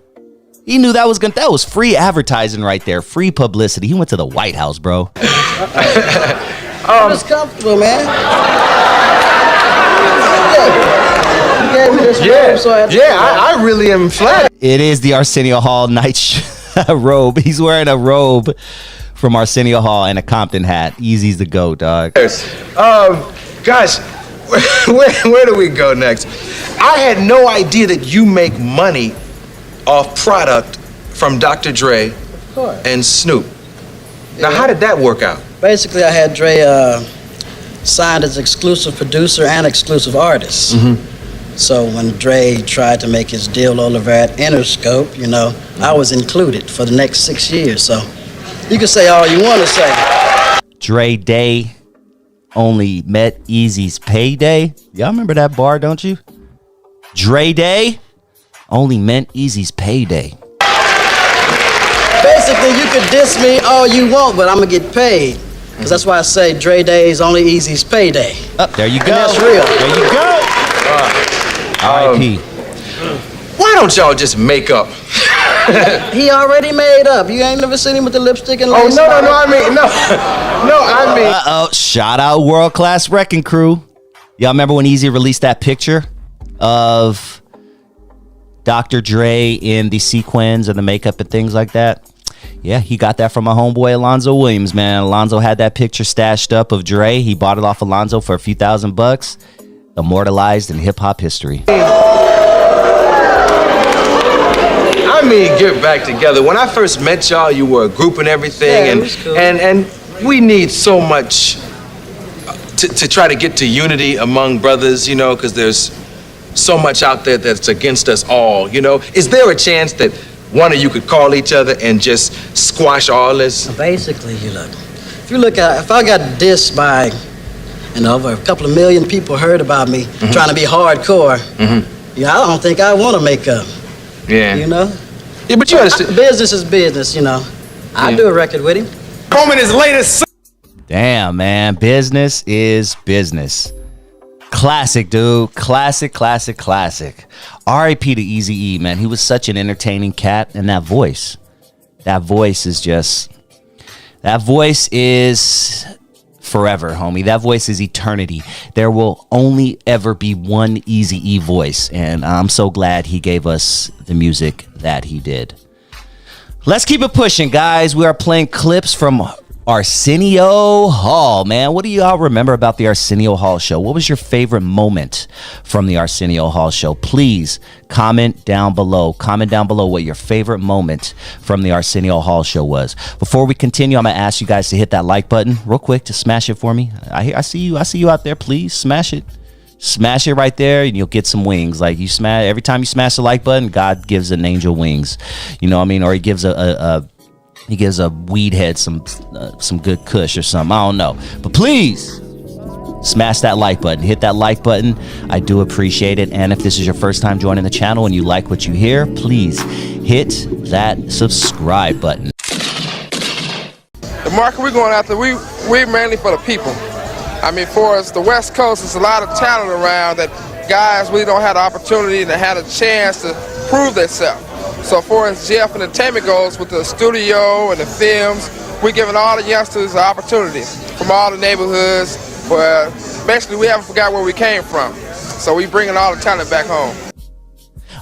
He knew that was free advertising right there, free publicity. He went to the White House, bro. It's comfortable, man. this robe, so I really am flattered. It is the Arsenio Hall night robe. He's wearing a robe from Arsenio Hall and a Compton hat. Easy's the GOAT, dog. Gosh, where do we go next? I had no idea that you make money off product from Dr. Dre and Snoop. Now, how did that work out? Basically, I had Dre signed as exclusive producer and exclusive artist. So when Dre tried to make his deal over at Interscope, you know, I was included for the next 6 years. So you can say all you want to say. Dre Day only met Eazy's payday. Y'all remember that bar, don't you? Dre Day only meant Eazy's payday. Basically, you could diss me all you want, but I'm going to get paid. Because that's why I say Dre Day is only Eazy's payday. Oh, there you go. And that's real. There you go. R.I.P. Why don't y'all just make up? He already made up. You ain't never seen him with the lipstick and Oh, lace. no, I mean. Uh-oh. Shout out World Class Wrecking Crew. Y'all remember when Eazy released that picture of Dr. Dre in the sequins and the makeup and things like that? Yeah, he got that from my homeboy Alonzo Williams, man. Alonzo had that picture stashed up of Dre. He bought it off Alonzo for a few $1,000. Immortalized in hip-hop history. I mean, get back together. When I first met y'all, you were a group and everything, Yeah, it was cool. and we need so much to try to get to unity among brothers, you know, because there's so much out there that's against us all, you know. Is there a chance that one of you could call each other and just squash all this? Basically, if I got dissed by, over a couple of million people heard about me trying to be hardcore, I don't think I want to make up. Yeah. You know? Yeah, but you understand. Business is business, you know. I'd do a record with him. Home in his latest. Damn, man. Business is business. Classic, dude. Classic. R.I.P. to Eazy-E, man. He was such an entertaining cat, and that voice is forever, homie. That voice is eternity. There will only ever be one Eazy-E voice, and I'm so glad he gave us the music that he did. Let's keep it pushing, guys. We are playing clips from Arsenio Hall, man. What do y'all remember about the Arsenio Hall show? What was your favorite moment from the Arsenio Hall show? Please comment down below. Comment down below what your favorite moment from the Arsenio Hall show was. Before we continue, I'm gonna ask you guys to hit that like button real quick, to smash it for me. I see you out there. Please smash it. Smash it right there, and you'll get some wings. Like, you smash every time you smash the like button, God gives an angel wings. You know what I mean? Or he gives a weed head some good kush or something. I don't know. But please smash that like button. Hit that like button. I do appreciate it. And if this is your first time joining the channel and you like what you hear, please hit that subscribe button. The market we're going after, we're mainly for the people. I mean, for us, the West Coast, there's a lot of talent around that guys really don't have the opportunity to have a chance to prove themselves. So far as GF Entertainment goes, with the studio and the films, we're giving all the youngsters opportunities from all the neighborhoods where basically we haven't forgot where we came from. So we bringing all the talent back home.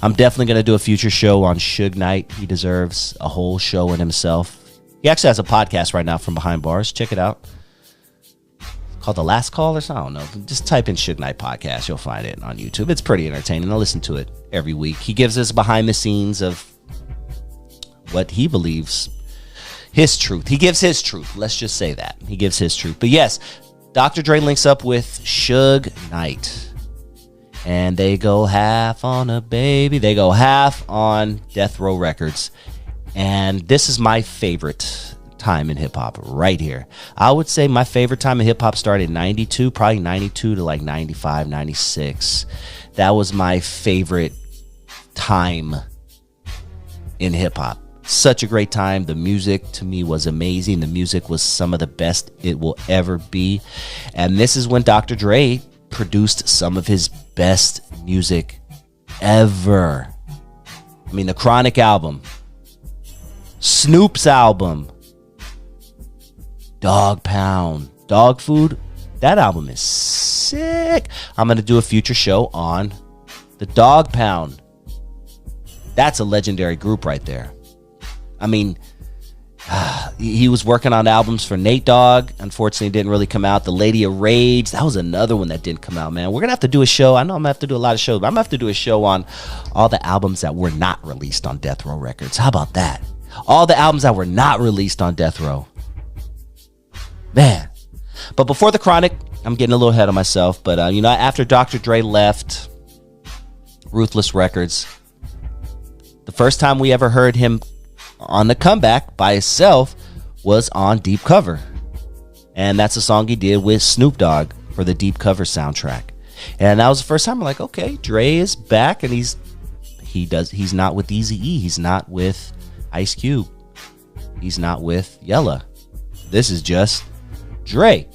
I'm definitely going to do a future show on Suge Knight. He deserves a whole show in himself. He actually has a podcast right now from behind bars. Check it out. Called The Last Call or something. I don't know. Just type in Suge Knight podcast. You'll find it on YouTube. It's pretty entertaining. I listen to it every week. He gives us behind the scenes of what he believes, his truth. He gives his truth. Let's just say that. He gives his truth. But yes, Dr. Dre links up with Suge Knight. And they go half on a baby. They go half on Death Row Records. And this is my favorite time in hip-hop right here. I would say my favorite time in hip-hop started in 92, probably 92 to like 95, 96. That was my favorite time in hip-hop. Such a great time. The music to me was amazing. The music was some of the best it will ever be. And this is when Dr. Dre produced some of his best music ever. I mean, the Chronic album, Snoop's album, Dog Pound, Dog Food. That album is sick. I'm going to do a future show on The Dog Pound. That's a legendary group right there. I mean, he was working on albums for Nate Dogg. Unfortunately, it didn't really come out. The Lady of Rage, that was another one that didn't come out, man. We're going to have to do a show. I know I'm going to have to do a lot of shows, but I'm going to have to do a show on all the albums that were not released on Death Row Records. How about that? All the albums that were not released on Death Row. Man. But before the Chronic, I'm getting a little ahead of myself. But, after Dr. Dre left Ruthless Records, the first time we ever heard him on the comeback by himself was on Deep Cover. And that's a song he did with Snoop Dogg for the Deep Cover soundtrack. And that was the first time I'm like, okay, Dre is back, and he's not with Eazy-E. He's not with Ice Cube. He's not with Yella. This is just Dre.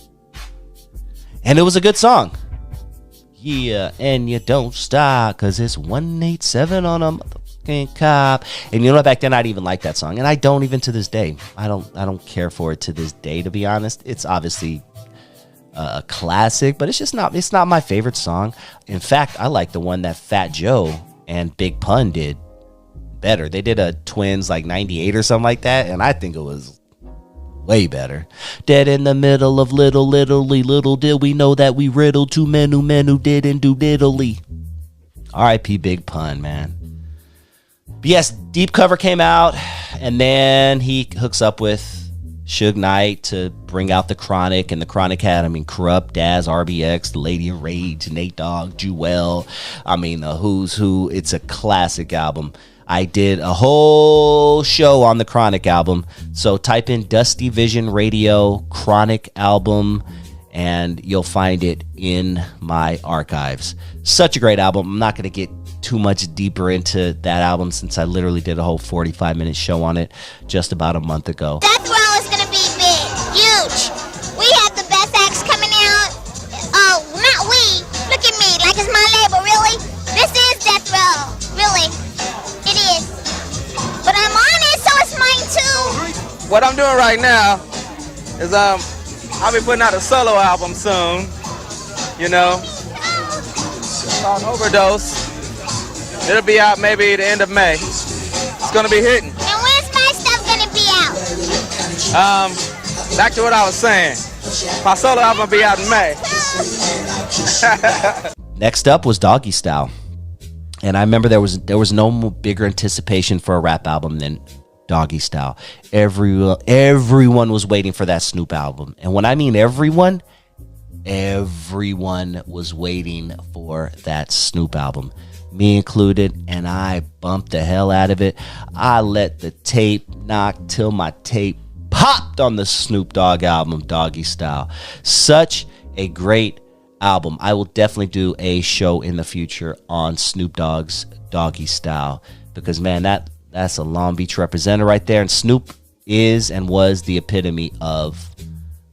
And it was a good song. Yeah, and you don't stop, cause it's 187 on a motherfucking cop. And back then I didn't even like that song, and I don't even to this day. I don't care for it to this day, to be honest. It's obviously a classic, but it's not my favorite song. In fact, I like the one that Fat Joe and Big Pun did better. They did a Twins like 98 or something like that, and I think it was way better. Dead in the middle of little did we know that we riddled too many men who didn't do diddly. R.I.P. Big Pun, man. But yes, Deep Cover came out, and then he hooks up with Suge Knight to bring out the Chronic, and the Chronic had, Corrupt, Daz, RBX, The Lady of Rage, Nate Dogg, Jewel. The Who's Who. It's a classic album. I did a whole show on the Chronic album. So type in Dusty Vision Radio Chronic album, and you'll find it in my archives. Such a great album. I'm not going to get too much deeper into that album since I literally did a whole 45-minute show on it just about a month ago. Death Row is going to be big, huge. We have the best acts coming out. Oh, not we. Look at me, like it's my label, really? This is Death Row, really. It is. But I'm on it, so it's mine too. What I'm doing right now is I'll be putting out a solo album soon. It's called Overdose. It'll be out maybe the end of May. It's gonna be hitting. And when's my stuff gonna be out? Back to what I was saying. My solo album will be out in May. Next up was Doggy Style. And I remember there was no bigger anticipation for a rap album than Doggy Style. Everyone was waiting for that Snoop album. And when I mean everyone was waiting for that Snoop album. Me included, and I bumped the hell out of it. I let the tape knock till my tape popped on the Snoop Dogg album, Doggy Style. Such a great album. I will definitely do a show in the future on Snoop Dogg's Doggy Style, because man, that's a Long Beach representative right there, and Snoop is and was the epitome of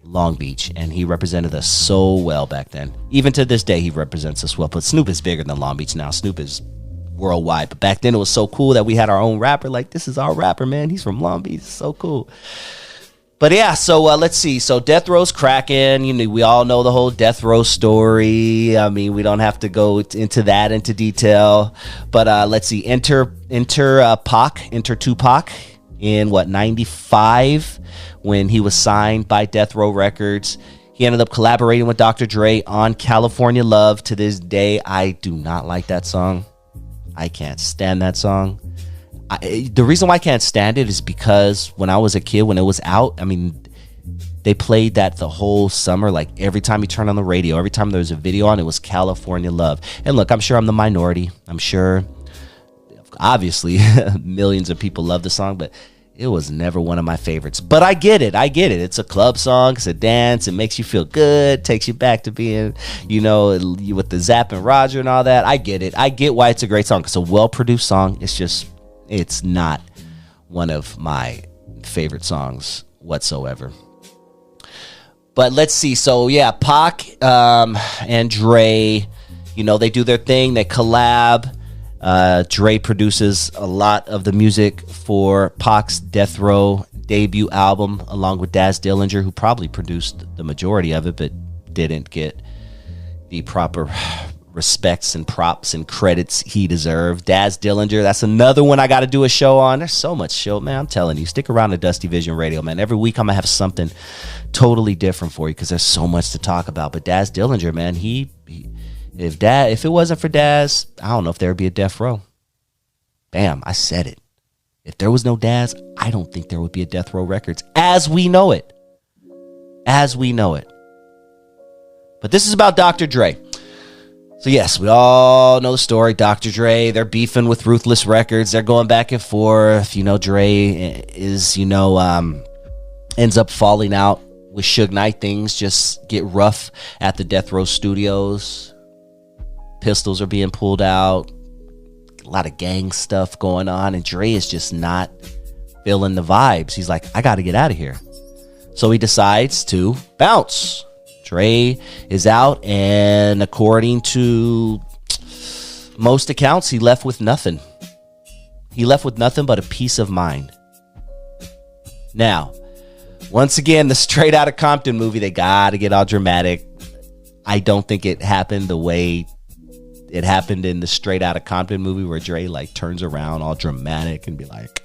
Long Beach, and he represented us so well back then. Even to this day, he represents us well, but Snoop is bigger than Long Beach now. Snoop is worldwide, but back then it was so cool that we had our own rapper. Like, this is our rapper, man. He's from Long Beach. It's so cool. But yeah, so let's see. So Death Row's cracking. We all know the whole Death Row story. We don't have to go into that into detail. But let's see. Enter Tupac in 95 when he was signed by Death Row Records. He ended up collaborating with Dr. Dre on California Love. To this day, I do not like that song. I can't stand that song. The reason why I can't stand it is because when I was a kid, when it was out, they played that the whole summer. Like, every time you turn on the radio, every time there was a video on, it was California Love. And look, I'm sure I'm the minority. I'm sure, obviously, millions of people love the song, but it was never one of my favorites. But I get it. It's a club song. It's a dance. It makes you feel good. Takes you back to being, with the Zapp and Roger and all that. I get it. I get why it's a great song. It's a well-produced song. It's not one of my favorite songs whatsoever. But let's see. So yeah, Pac and Dre, they do their thing. They collab. Dre produces a lot of the music for Pac's Death Row debut album, along with Daz Dillinger, who probably produced the majority of it, but didn't get the proper respects and props and credits he deserved. Daz Dillinger, that's another one I got to do a show on. There's so much show, man. I'm telling you, stick around to Dusty Vision Radio, man. Every week I'm gonna have something totally different for you because there's so much to talk about. But Daz Dillinger, man, if it wasn't for Daz, I don't know if there would be a Death Row. Bam, I said it. If there was no Daz, I don't think there would be a Death Row Records as we know it. As we know it. But this is about Dr. Dre. So yes, we all know the story. Dr. Dre, they're beefing with Ruthless Records. They're going back and forth. You know, Dre is, ends up falling out with Suge Knight. Things just get rough at the Death Row Studios. Pistols are being pulled out. A lot of gang stuff going on. And Dre is just not feeling the vibes. He's like, I got to get out of here. So he decides to bounce. Dre is out, and according to most accounts, he left with nothing. He left with nothing but a peace of mind. Now, once again, the Straight Outta Compton movie, they got to get all dramatic. I don't think it happened the way it happened in the Straight Outta Compton movie where Dre like turns around all dramatic and be like,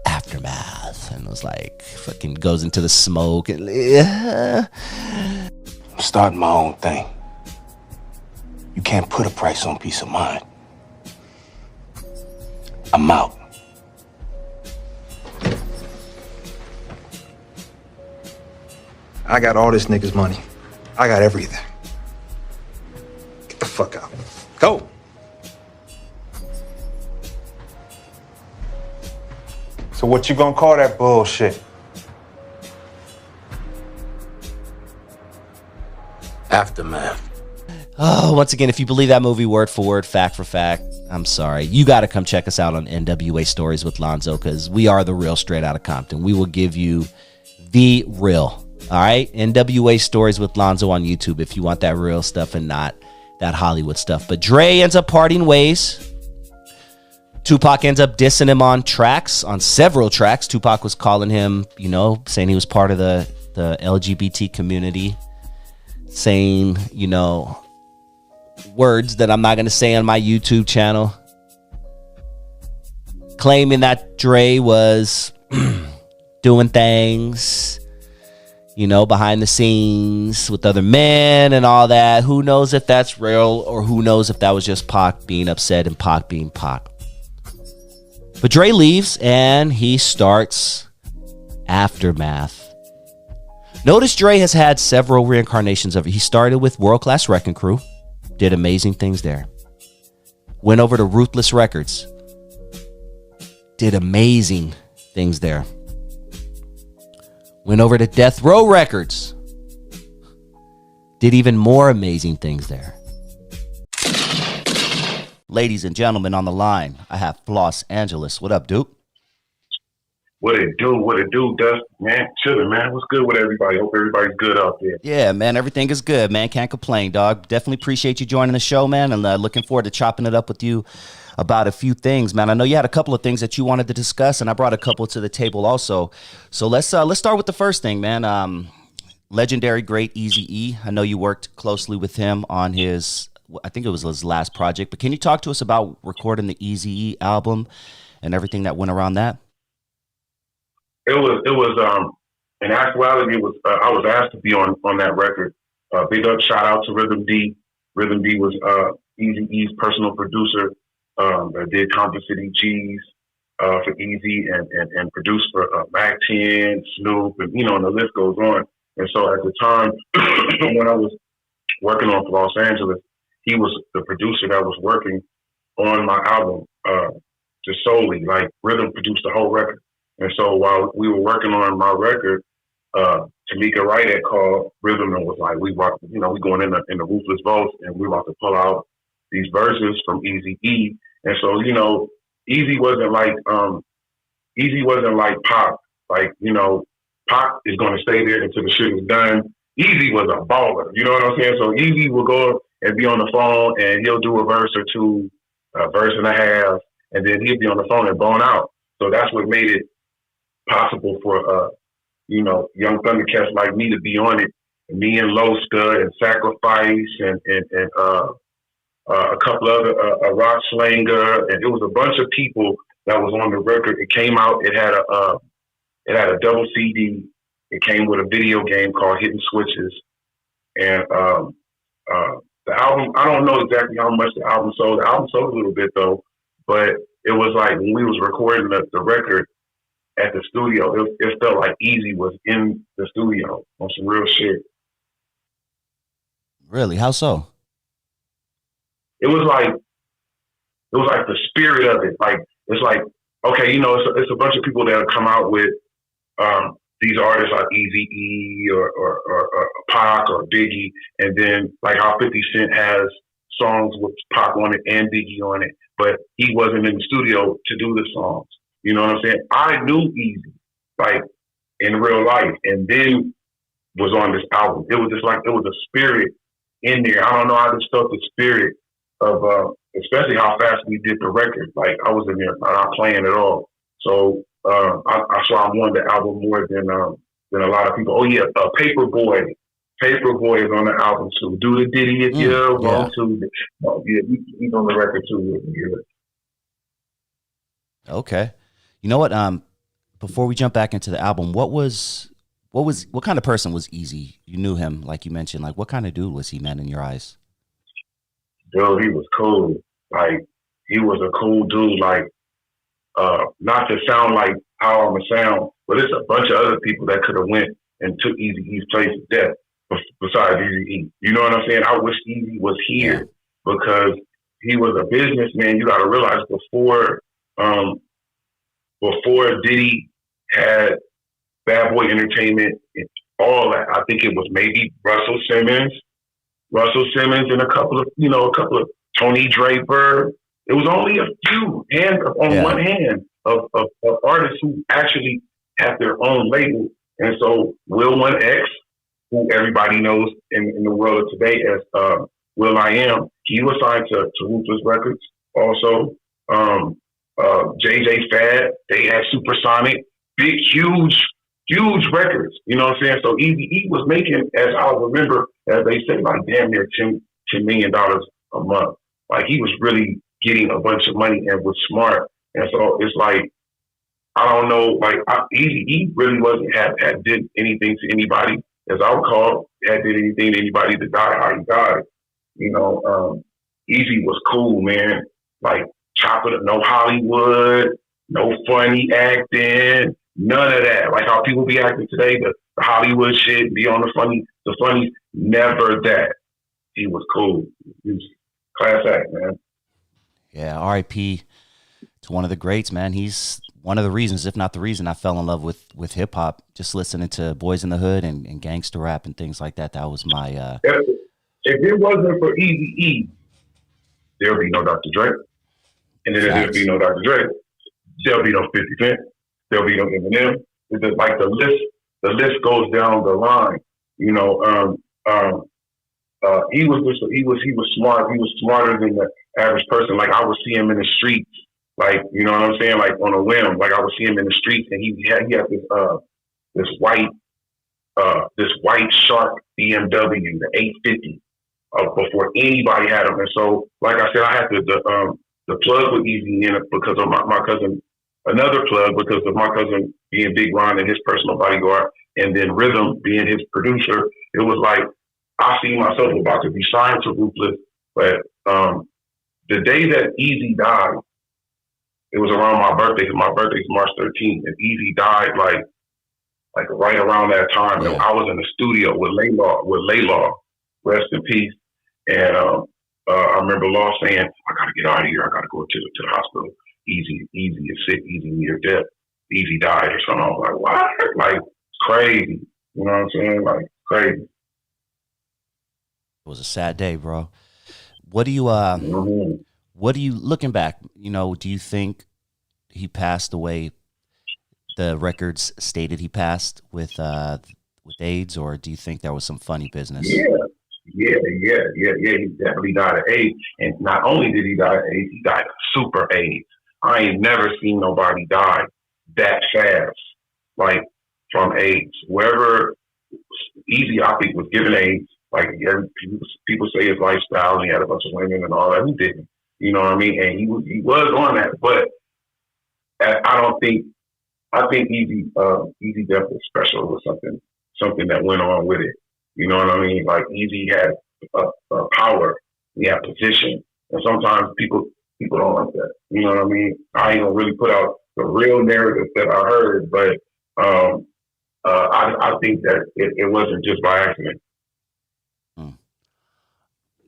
aftermath, and was like fucking goes into the smoke and I'm starting my own thing. You can't put a price on peace of mind. I'm out. I got all this nigga's money. I got everything. Get the fuck out. Go. So what you gonna call that bullshit? Aftermath. Oh, once again, if you believe that movie word for word, fact for fact, I'm sorry. You got to come check us out on NWA Stories with Lonzo because we are the real Straight Outta Compton. We will give you the real. All right? NWA Stories with Lonzo on YouTube if you want that real stuff and not that Hollywood stuff. But Dre ends up parting ways. Tupac ends up dissing him on tracks, on several tracks. Tupac was calling him, saying he was part of the LGBT community. Saying, words that I'm not going to say on my YouTube channel. Claiming that Dre was doing things, behind the scenes with other men and all that. Who knows if that's real or who knows if that was just Pac being upset and Pac being Pac. But Dre leaves and he starts Aftermath. Notice Dre has had several reincarnations of it. He started with World Class Wrecking Crew, did amazing things there. Went over to Ruthless Records, did amazing things there. Went over to Death Row Records, did even more amazing things there. Ladies and gentlemen on the line, I have Los Angeles. What up, Duke? What it do, Dust, man, chilling, man. What's good with everybody? Hope everybody's good out there. Yeah, man, everything is good, man. Can't complain, dog. Definitely appreciate you joining the show, man, and looking forward to chopping it up with you about a few things, man. I know you had a couple of things that you wanted to discuss, and I brought a couple to the table also. So let's start with the first thing, man. Legendary great Eazy-E. I know you worked closely with him on I think it was his last project, but can you talk to us about recording the Eazy-E album and everything that went around that? It was in actuality, I was asked to be on that record. Big up, shout out to Rhythm D. Rhythm D was Eazy-E's personal producer. That did Compton City G's for Eazy and produced for Mac 10, Snoop, and and the list goes on. And so at the time when I was working on Los Angeles, he was the producer that was working on my album just solely. Like Rhythm produced the whole record. And so while we were working on my record, Tamika Wright had called Rhythm and was like, we going in the Ruthless Vaults and we about to pull out these verses from Eazy-E. And so, Eazy wasn't like Pac. Like, Pac is going to stay there until the shit is done. Eazy was a baller. You know what I'm saying? So Eazy will go and be on the phone and he'll do a verse or two, a verse and a half, and then he'll be on the phone and bone out. So that's what made it possible for young Thundercats like me to be on it. Me and Low Stud and Sacrifice and a couple other, a rock slanger, and it was a bunch of people that was on the record. It came out. It had a double CD. It came with a video game called Hidden Switches, and the album. I don't know exactly how much the album sold. The album sold a little bit though, but it was like when we was recording the record at the studio, it felt like Eazy was in the studio on some real shit. Really? How so? It was like the spirit of it. Like it's like, okay, you know, it's a bunch of people that have come out with these artists like Eazy-E or Pac or Biggie, and then like how 50 Cent has songs with Pac on it and Biggie on it, but he wasn't in the studio to do the songs. You know what I'm saying? I knew Eazy like in real life, and then was on this album. It was just like it was a spirit in there. I don't know. I just felt the spirit of, especially how fast we did the record. Like I was in there not playing at all. So I saw I wanted the album more than a lot of people. Oh yeah, Paperboy is on the album too. Do the Diddy if you want to. Oh, yeah, he's on the record too. Yeah. Okay. You know what? Before we jump back into the album, what kind of person was Eazy? You knew him, like you mentioned. Like, what kind of dude was he, man, in your eyes? Dude, he was cool. Like, he was a cool dude. Like, not to sound like how I'm a sound, but it's a bunch of other people that could have went and took Eazy-E's place of death besides Eazy-E. You know what I'm saying? I wish Eazy was here because he was a businessman. You got to realize before Diddy had Bad Boy Entertainment and all that, I think it was maybe Russell Simmons and a couple of Tony Draper. It was only a few hands on one hand of artists who actually have their own label. And so Will 1X, who everybody knows in the world of today as Will I Am, he was signed to Ruthless Records also. JJ Fad, they had Supersonic, big, huge records. You know what I'm saying? So Eazy-E was making, as I remember, as they say, like damn near $10 million a month. Like he was really getting a bunch of money and was smart. And so it's like, I don't know, like Eazy-E really wasn't had did anything to anybody, as I recall, had did anything to anybody to die how he died. You know, Eazy was cool, man. Like chopping up, no Hollywood, no funny acting, none of that. Like how people be acting today, the Hollywood shit, be on the funny, never that. He was cool. He was class act, man. Yeah, R.I.P. to one of the greats, man. He's one of the reasons, if not the reason, I fell in love with hip hop. Just listening to Boys in the Hood and gangster rap and things like that. That was my. If it wasn't for Eazy-E, there'll be no Dr. Dre. And then there'll be no Dr. Dre. There'll be no 50 Cent. There'll be no Eminem. It's just like the list goes down the line. You know, he was smart. He was smarter than the average person. Like I would see him in the streets, like you know what I'm saying, like on a whim. Like I would see him in the streets, and he had this white Shark BMW, the 850, before anybody had him. And so, like I said, I had the plug with Eazy in it because of my cousin. Another plug because of my cousin being Big Ron and his personal bodyguard, and then Rhythm being his producer. It was like I see myself about to be signed to Ruthless, but the day that Eazy died, it was around my birthday. My birthday's March 13th, and Eazy died like right around that time. Yeah. And I was in the studio with Laylaw, rest in peace. And I remember Law saying, "I gotta get out of here. I gotta go to the hospital. Eazy is sick. Eazy near death. Eazy died or something." I was like, "What?" Like crazy. You know what I'm saying? Like crazy. It was a sad day, bro. What do you looking back, you know, do you think he passed away, the records stated he passed with AIDS, or do you think there was some funny business? Yeah. He definitely died of AIDS. And not only did he die of AIDS, he died of super AIDS. I ain't never seen nobody die that fast, like from AIDS. Wherever Eazy, I think, was given AIDS, Like people say his lifestyle, and he had a bunch of women and all that. He didn't. You know what I mean? And he was on that, but I think Eazy definitely special was something that went on with it. You know what I mean? Like Eazy had power, he had position, and sometimes people don't like that. You know what I mean? I ain't gonna really put out the real narrative that I heard, but I think that it wasn't just by accident.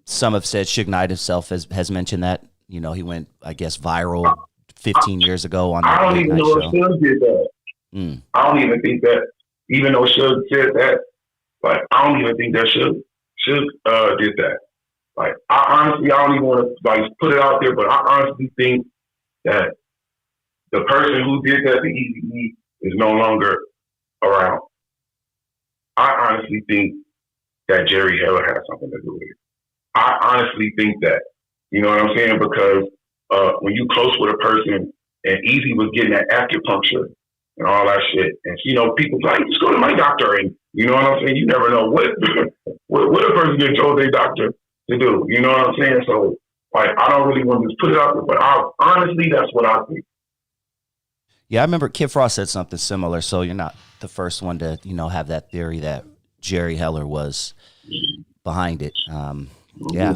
Some have said Suge Knight himself has mentioned that. You know, he went, I guess, viral 15 years ago on that late night show. I don't even know if Suge did that. I don't even think that, even though Suge said that, like, I don't even think that Suge did that. Like, I don't even want to, like, put it out there, but I honestly think that the person who did that to Eazy is no longer around. I honestly think that Jerry Heller had something to do with it. I honestly think that. You know what I'm saying? Because when you close with a person, and Eazy was getting that acupuncture and all that shit, and you know, people like, just go to my doctor, and you know what I'm saying? You never know what a person gets told their doctor to do. You know what I'm saying? So, like, I don't really want to just put it out there, but honestly, that's what I think. Yeah, I remember Kid Frost said something similar, so you're not the first one to, you know, have that theory that Jerry Heller was behind it. Yeah.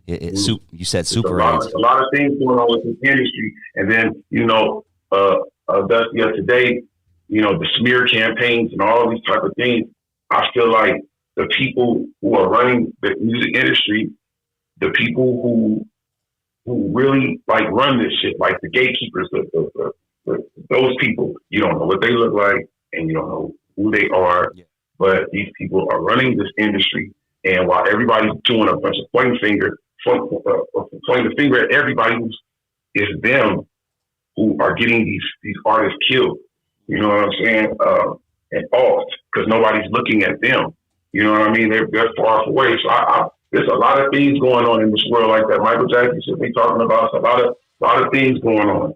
You said super AIDS. A lot of things going on with this industry. And then, you know, Dusty, today, you know, the smear campaigns and all these type of things, I feel like the people who are running the music industry, the people who really, like, run this shit, like the gatekeepers, those people, you don't know what they look like and you don't know who they are, but these people are running this industry. And while everybody's doing a bunch of pointing the finger at everybody it's them who are getting these artists killed. You know what I'm saying? And off, because nobody's looking at them. You know what I mean? They're far away. So there's a lot of things going on in this world like that. Michael Jackson should be talking about. A lot of things going on.